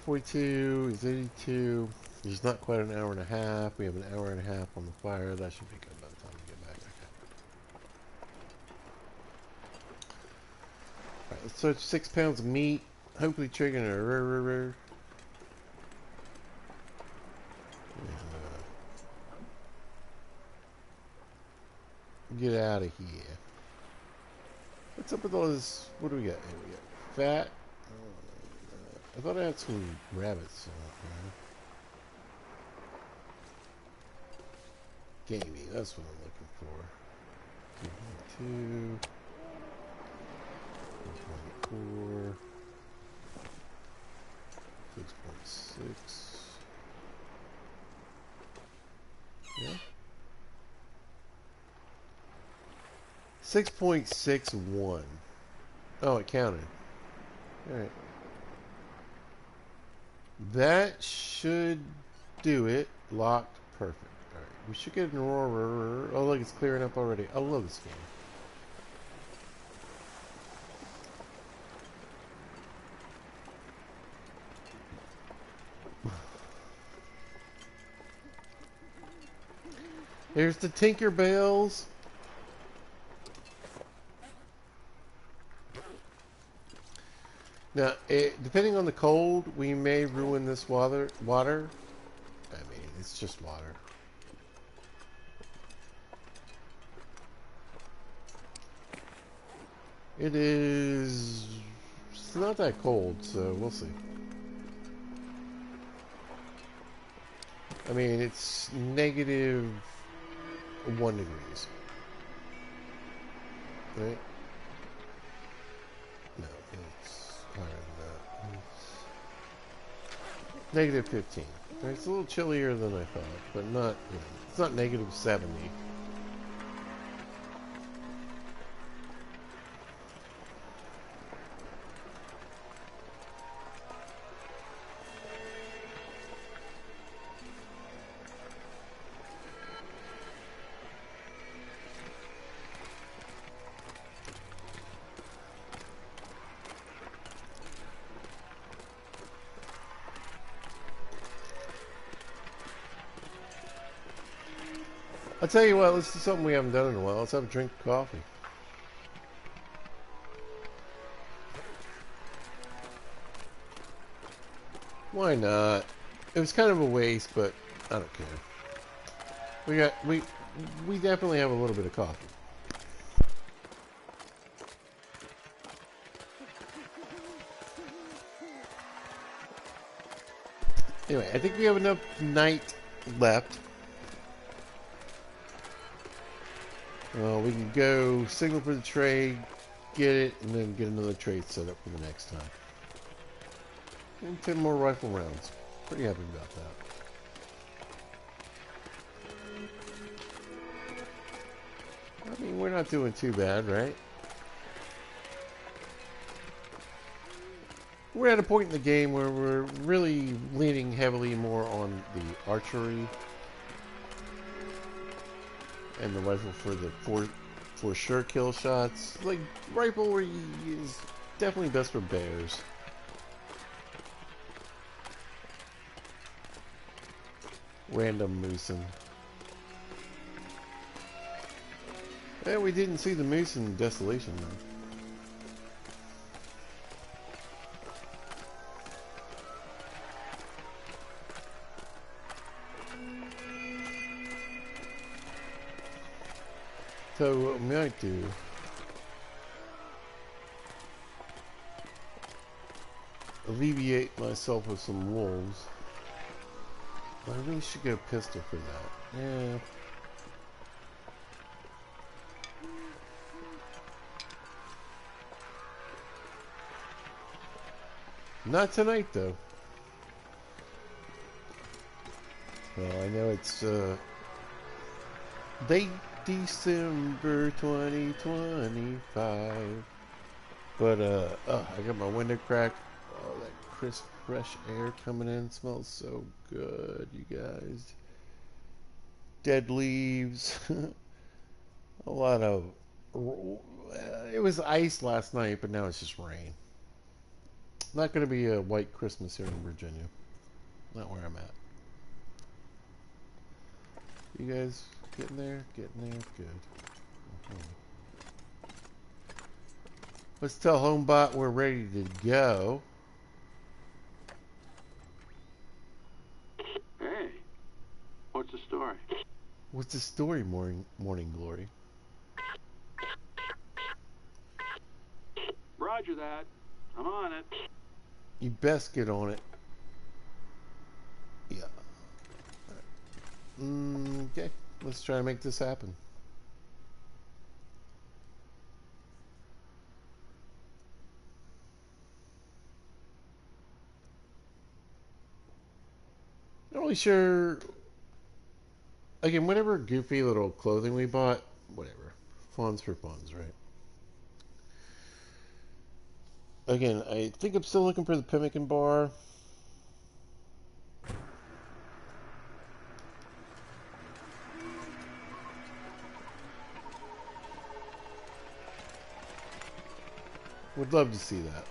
42 is 82. There's not quite an hour and a half. We have an hour and a half on the fire. That should be good by the time we get back. Okay. Alright, let's search 6 pounds of meat. Hopefully triggering a rare. Get out of here. What's up with all this? What do we got here? We got fat. I thought I had some rabbits. Gamey, that's what I'm looking for. 2.2. 4.4. 6.6. Yeah. 6.61. Oh, it counted. Alright. That should do it. Locked. Perfect. Alright. We should get an aurora. Oh, look, it's clearing up already. I love this game. Here's the Tinker Bells. Now, depending on the cold, we may ruin this water. I mean, it's just water. It's not that cold, so we'll see. I mean, it's -1 degrees. Right? No, it's higher than that. It's -15. It's a little chillier than I thought, but not, it's not -70. I'll tell you what, let's do something we haven't done in a while. Let's have a drink of coffee. Why not? It was kind of a waste, but I don't care. We definitely have a little bit of coffee. Anyway, I think we have enough night left. We can go signal for the trade, get it, and then get another trade set up for the next time. And 10 more rifle rounds. Pretty happy about that. I mean, we're not doing too bad, right? We're at a point in the game where we're really leaning heavily more on the archery and the rifle for the for sure kill shots. Like, rifle is definitely best for bears. Random moosing. Yeah, we didn't see the moose in Desolation though. So what we might do, alleviate myself with some wolves. I really should go pistol for that. Yeah. Not tonight, though. Well, I know it's late December 2025, but I got my window cracked. Oh, that crisp, fresh air coming in smells so good, you guys. Dead leaves. A lot of. It was ice last night, but now it's just rain. Not going to be a white Christmas here in Virginia. Not where I'm at. You guys getting there? Getting there? Good. Let's tell HomeBot we're ready to go. Hey, what's the story? What's the story, Morning Glory? Roger that. I'm on it. You best get on it. Yeah. Okay, let's try to make this happen. Not really sure. Again, whatever goofy little clothing we bought, whatever. Funds for funds, right? Again, I think I'm still looking for the pemmican bar. Would love to see that.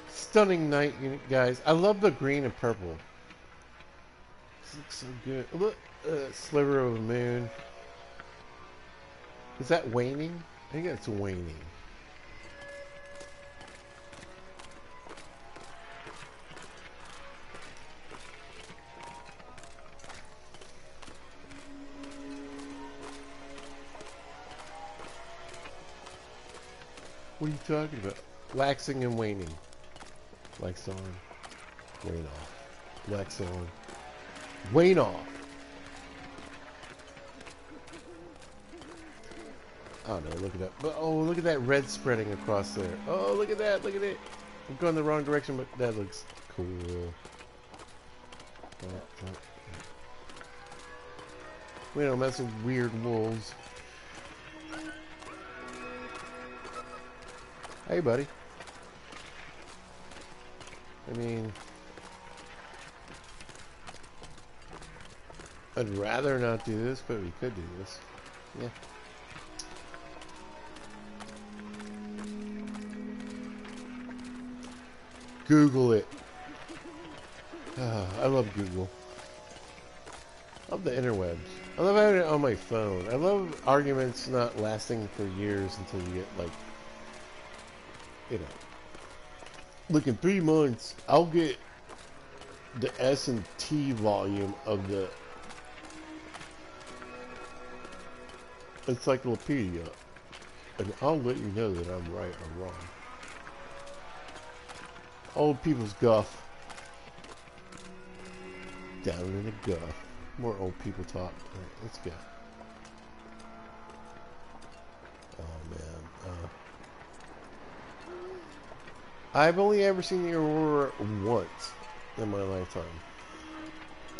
Stunning night, guys. I love the green and purple. This looks so good. Look, sliver of the moon. Is that waning? I think that's waning. What are you talking about? Waxing and waning. Wax on, wane off. Wax on, wane off. I don't know, look at that. But, oh, look at that red spreading across there. Oh, look at that, look at it. I'm going the wrong direction, but that looks cool. We don't mess with weird wolves. Hey, buddy. I mean, I'd rather not do this, but we could do this. Yeah. Google it. I love Google. I love the interwebs. I love having it on my phone. I love arguments not lasting for years until you get, like, you know. Look, in 3 months, I'll get the S&T volume of the encyclopedia, and I'll let you know that I'm right or wrong. Old people's guff. Down in the guff. More old people talk. Alright, let's go. Oh, man. I've only ever seen the Aurora once in my lifetime.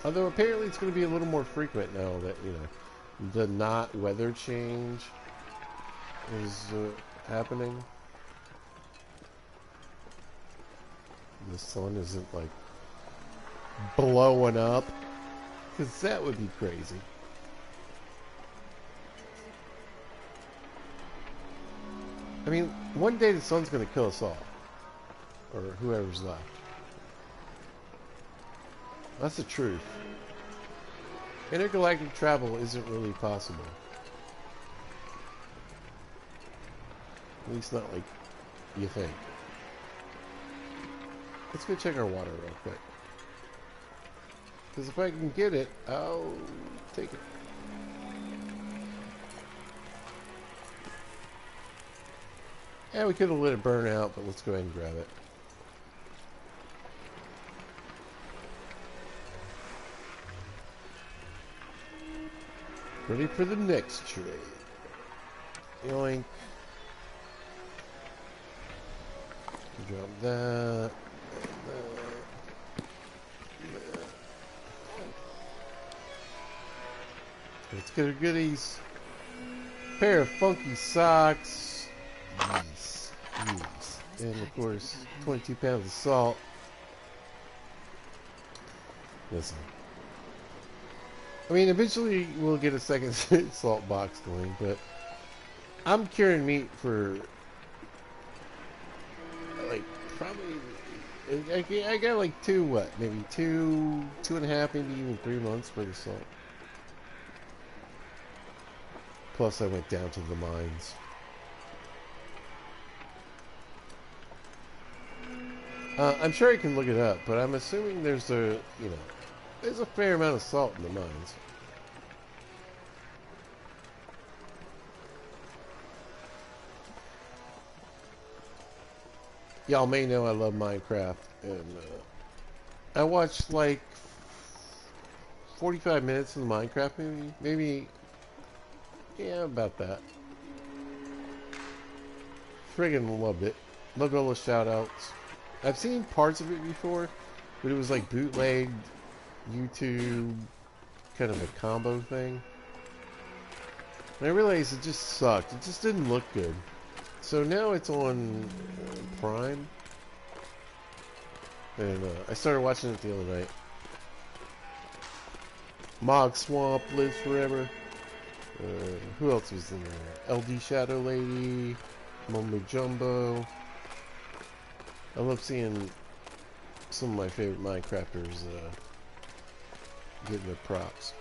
Although apparently it's going to be a little more frequent now that, you know, the not weather change is happening. The sun isn't, like, blowing up. Because that would be crazy. I mean, one day the sun's going to kill us all. or whoever's left. That's the truth. Intergalactic travel isn't really possible. At least not like you think. Let's go check our water real quick. Because if I can get it, I'll take it. Yeah, we could have let it burn out, but let's go ahead and grab it. Ready for the next trade. Yoink. Drop that. Let's get our goodies. Pair of funky socks. Yes. Yes. And of course, 22 pounds of salt. Listen. I mean, eventually we'll get a second salt box going, but I'm curing meat for like probably I got like maybe two and a half, maybe even 3 months worth of salt. Plus I went down to the mines. I'm sure I can look it up, but I'm assuming there's a fair amount of salt in the mines. Y'all may know I love Minecraft, and I watched like 45 minutes of the Minecraft movie. Maybe, yeah, about that. Friggin' loved it. Loved all the shout-outs. I've seen parts of it before, but it was like bootlegged YouTube, kind of a combo thing. And I realized it just sucked. It just didn't look good. So now it's on Prime. And I started watching it the other night. Mog Swamp lives forever. Who else was in there? LD Shadow Lady, Mumbo Jumbo. I love seeing some of my favorite Minecrafters getting their props.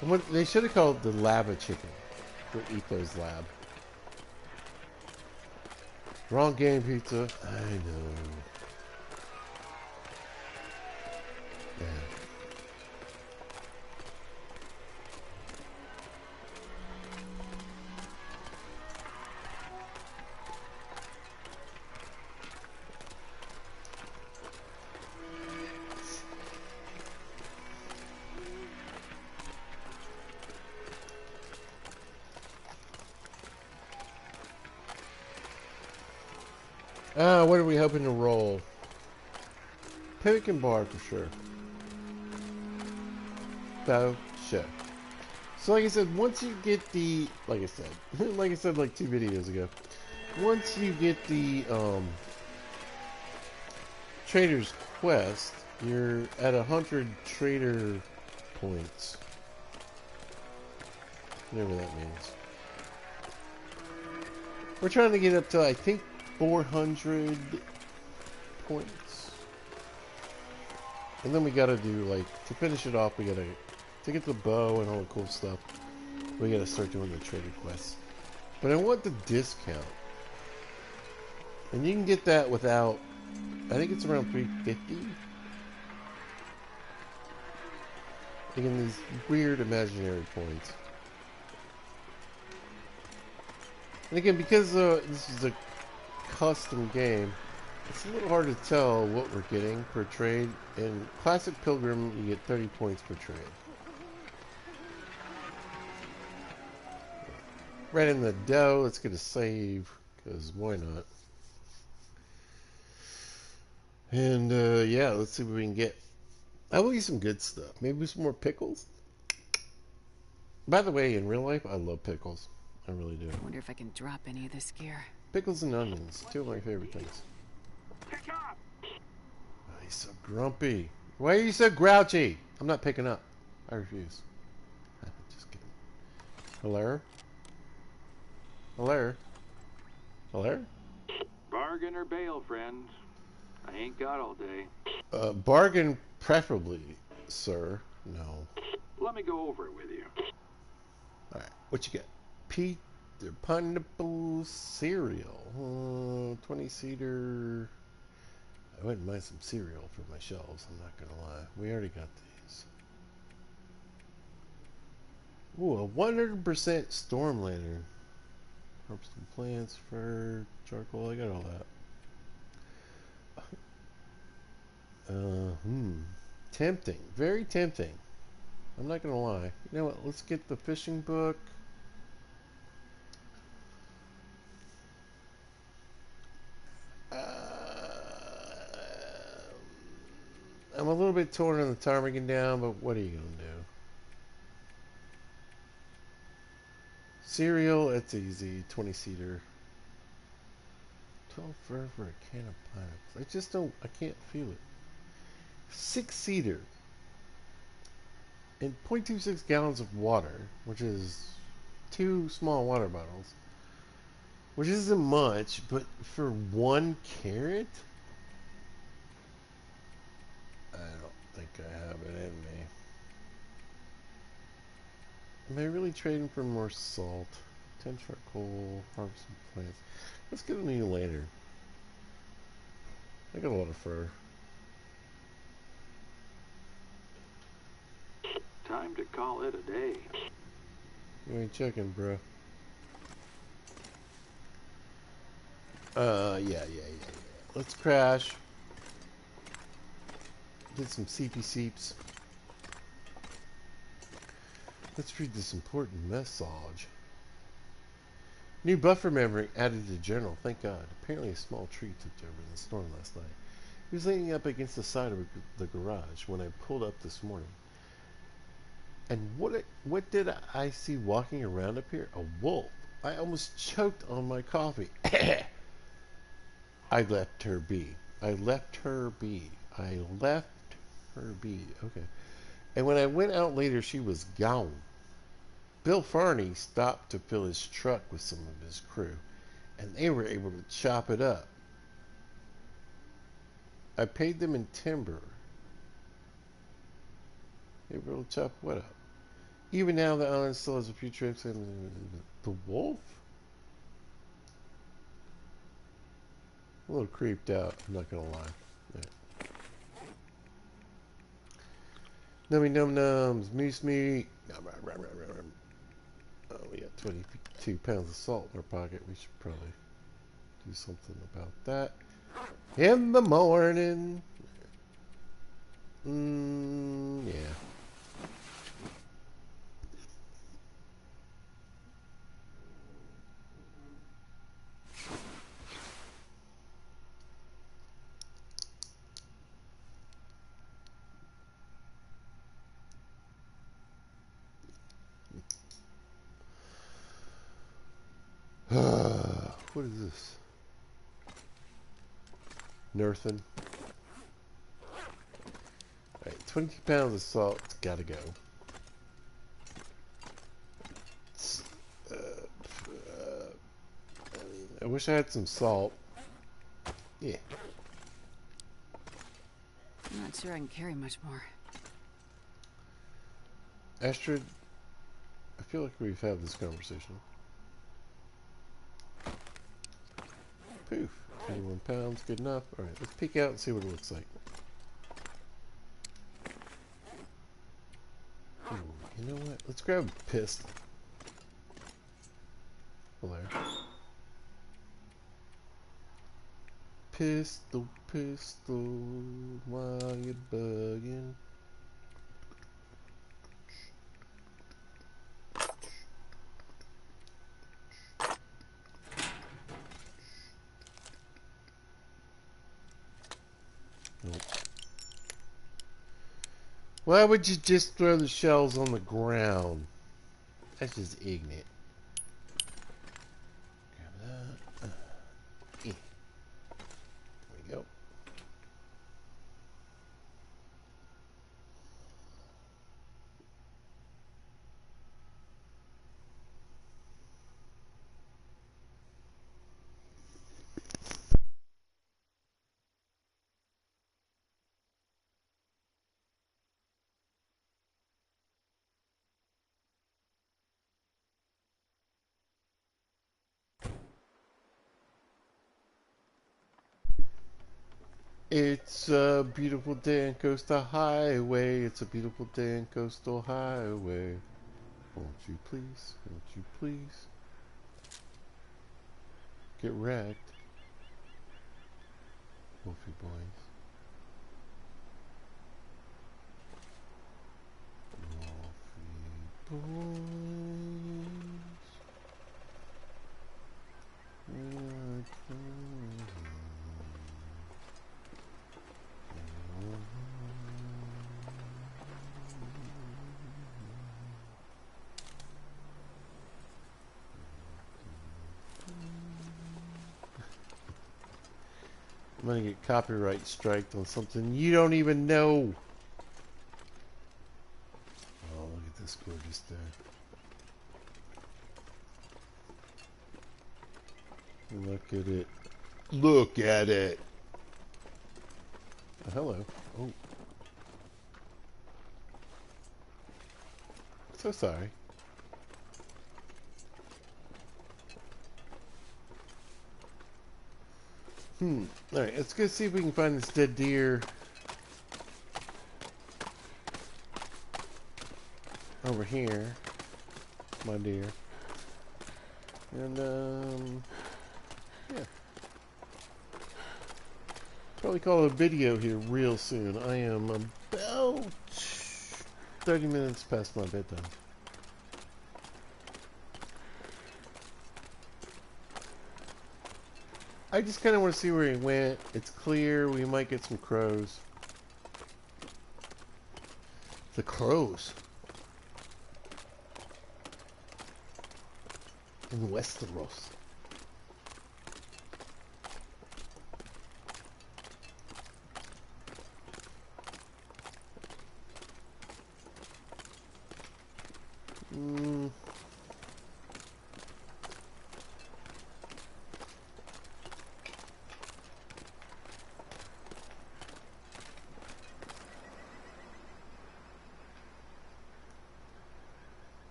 And what they should have called the lava chicken for Ethos Lab. Wrong game, pizza. I know. Yeah. What are we hoping to roll? Pelican bar for sure. So, sure. So like I said, once you get the, like I said like 2 videos ago, once you get the Trader's Quest, you're at 100 trader points. Whatever that means. We're trying to get up to, I think, 400 points. And then we gotta do, like, to finish it off, we gotta, to get the bow and all the cool stuff, we gotta start doing the trader quests. But I want the discount. And you can get that without, I think it's around 350. Again, these weird imaginary points. And again, because this is a custom game, it's a little hard to tell what we're getting per trade. In Classic Pilgrim, you get 30 points per trade. Right in the dough, let's get a save, because why not? And yeah, let's see what we can get. I will get some good stuff. Maybe some more pickles. By the way, in real life, I love pickles. I really do. I wonder if I can drop any of this gear. Pickles and onions, 2 of my favorite things. Oh, he's so grumpy. Why are you so grouchy? I'm not picking up. I refuse. Just kidding. Hello? Hello? Hello? Bargain or bail, friend. I ain't got all day. Bargain preferably, sir. No. Let me go over it with you. Alright, what you got? Peter Pineapple cereal. 20-seater. I wouldn't mind some cereal for my shelves, I'm not gonna lie. We already got these. Ooh, a 100% storm lantern. Harvesting plants, fur, charcoal, I got all that. Tempting. Very tempting. I'm not gonna lie. You know what? Let's get the fishing book. I'm a little bit torn on the ptarmigan down, but what are you gonna do? Cereal, it's easy. 20-seater. 12 fur for a can of pineapples. I just don't. I can't feel it. 6-seater. And 0.26 gallons of water, which is 2 small water bottles. Which isn't much, but for 1 carrot? I don't think I have it in me. Am I really trading for more salt? 10 charcoal, harvest some plants. Let's get a new lantern. I got a lot of fur. Time to call it a day. You ain't checking, bro. Yeah. Let's crash. Get some CP seeps. Let's read this important message. New buffer memory added to journal. Thank God. Apparently a small tree tipped over in the storm last night. He was leaning up against the side of the garage when I pulled up this morning. And what did I see walking around up here? A wolf. I almost choked on my coffee. I left her be. I left her be. I left her be. Okay. And when I went out later, she was gone. Bill Farney stopped to fill his truck with some of his crew, and they were able to chop it up. I paid them in timber. They were able to chop what up? Even now, the island still has a few trips. And the wolf? A little creeped out, I'm not gonna lie. Yeah. Nummy num nums, moose meat. Oh, we got 22 pounds of salt in our pocket. We should probably do something about that. In the morning. Yeah. What is this? Nerthin. Alright, 22 pounds of salt. It's gotta go. I wish I had some salt. Yeah. I'm not sure I can carry much more. Astrid, I feel like we've had this conversation. Poof. 21 pounds, good enough. Alright, let's peek out and see what it looks like. Ooh, you know what? Let's grab a pistol. Hello. Pistol, while you're bugging. Nope. Why would you just throw the shells on the ground? That's just ignorant. Grab that. There we go. It's a beautiful day on Coastal Highway. It's a beautiful day on Coastal Highway. Won't you please, won't you please get wrecked, Wolfie boys. Wolfie boys. I'm gonna get copyright striked on something you don't even know. Oh, look at this gorgeous day. Look at it. Look at it. Oh, hello. Oh. So sorry. Alright, let's go see if we can find this dead deer over here. My dear. And, yeah. Probably call a video here real soon. I am about 30 minutes past my bedtime. I just kind of want to see where he went. It's clear. We might get some crows. The crows. In Westeros.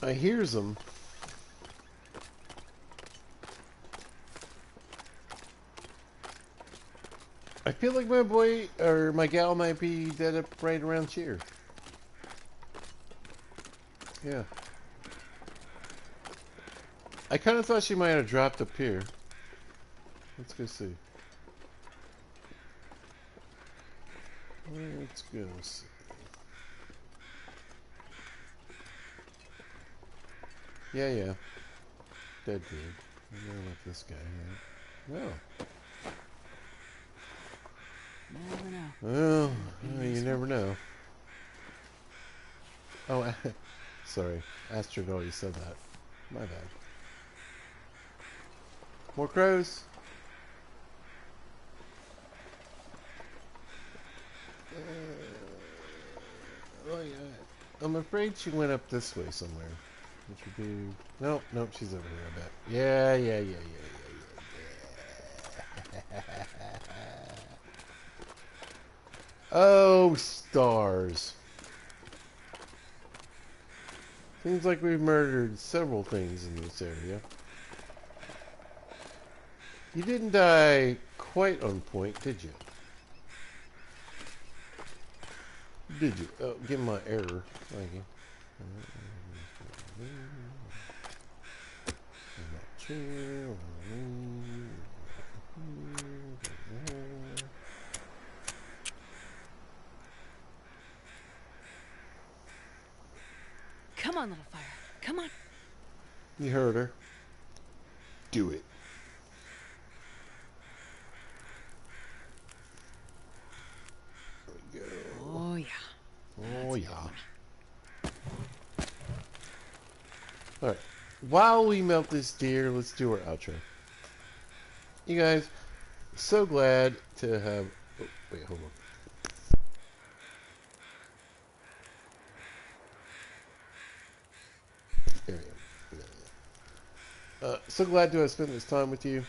I hears them. I feel like my boy or my gal might be dead up right around here. Yeah. I kind of thought she might have dropped up here. Let's go see. Let's go see. Yeah. Dead dude. I don't know about this guy, right? No. Never know. Well, you never know. Oh, sorry. Astrid already said that. My bad. More crows. Oh, yeah. I'm afraid she went up this way somewhere. Which would be... Nope, she's over here, I bet. Yeah. Oh, stars. Seems like we've murdered several things in this area. You didn't die quite on point, did you? Did you? Oh, give my error. Thank you. Come on, little fire. Come on. You heard her. Do it. There we go. Oh, yeah. Oh, yeah. Alright. While we melt this deer, let's do our outro. You guys, so glad to have... Oh, wait, hold on. There we go. So glad to have spent this time with you.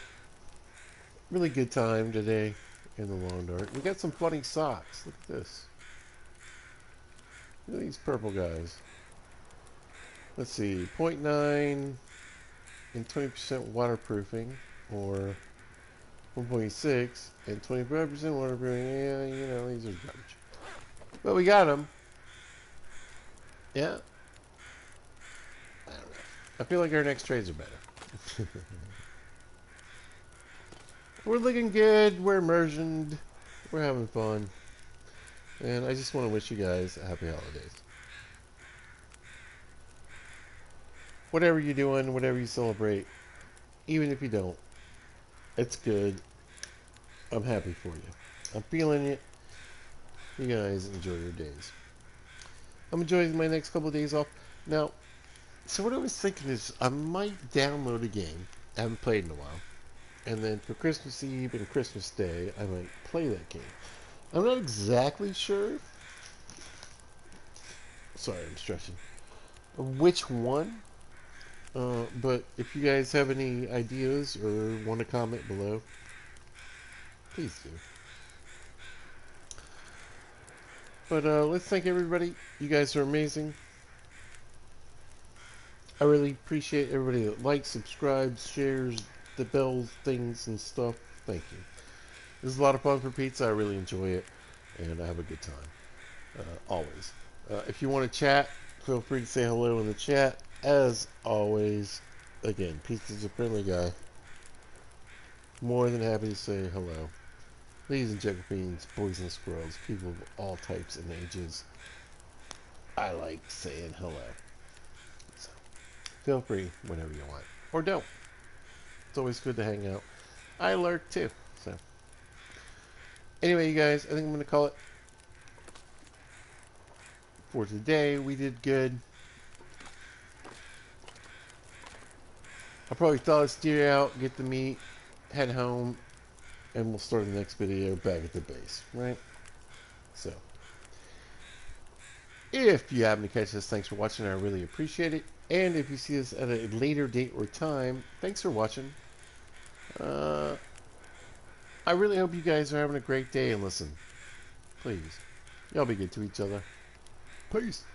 Really good time today in the lawn dart. We got some funny socks. Look at this. Look at these purple guys. Let's see, 0.9 and 20% waterproofing, or 1.6, and 25% water brewing. Yeah, you know, these are garbage. But we got them. Yeah. I don't know. I feel like our next trades are better. We're looking good. We're immersioned. We're having fun. And I just want to wish you guys a happy holidays. Whatever you're doing, whatever you celebrate, even if you don't, it's good. I'm happy for you. I'm feeling it. You guys enjoy your days. I'm enjoying my next couple of days off. Now, so what I was thinking is I might download a game I haven't played in a while. And then for Christmas Eve and Christmas Day, I might play that game. I'm not exactly sure. Sorry, I'm stretching. Which one? But if you guys have any ideas or want to comment below, please do. But let's thank everybody. You guys are amazing. I really appreciate everybody that likes, subscribes, shares, the bells, things, and stuff. Thank you. This is a lot of fun for pizza. I really enjoy it, and I have a good time. Always. If you want to chat, feel free to say hello in the chat. As always, again, Pizza's a friendly guy. More than happy to say hello. Ladies and gentlemen, boys and squirrels, people of all types and ages, I like saying hello. So, feel free whenever you want. Or don't. It's always good to hang out. I lurk too. So, anyway, you guys, I think I'm going to call it for today. We did good. I'll probably thaw the steer out, get the meat, head home, and we'll start the next video back at the base, right? So, if you happen to catch this, thanks for watching. I really appreciate it. And if you see this at a later date or time, thanks for watching. I really hope you guys are having a great day. And listen, please, y'all be good to each other. Peace.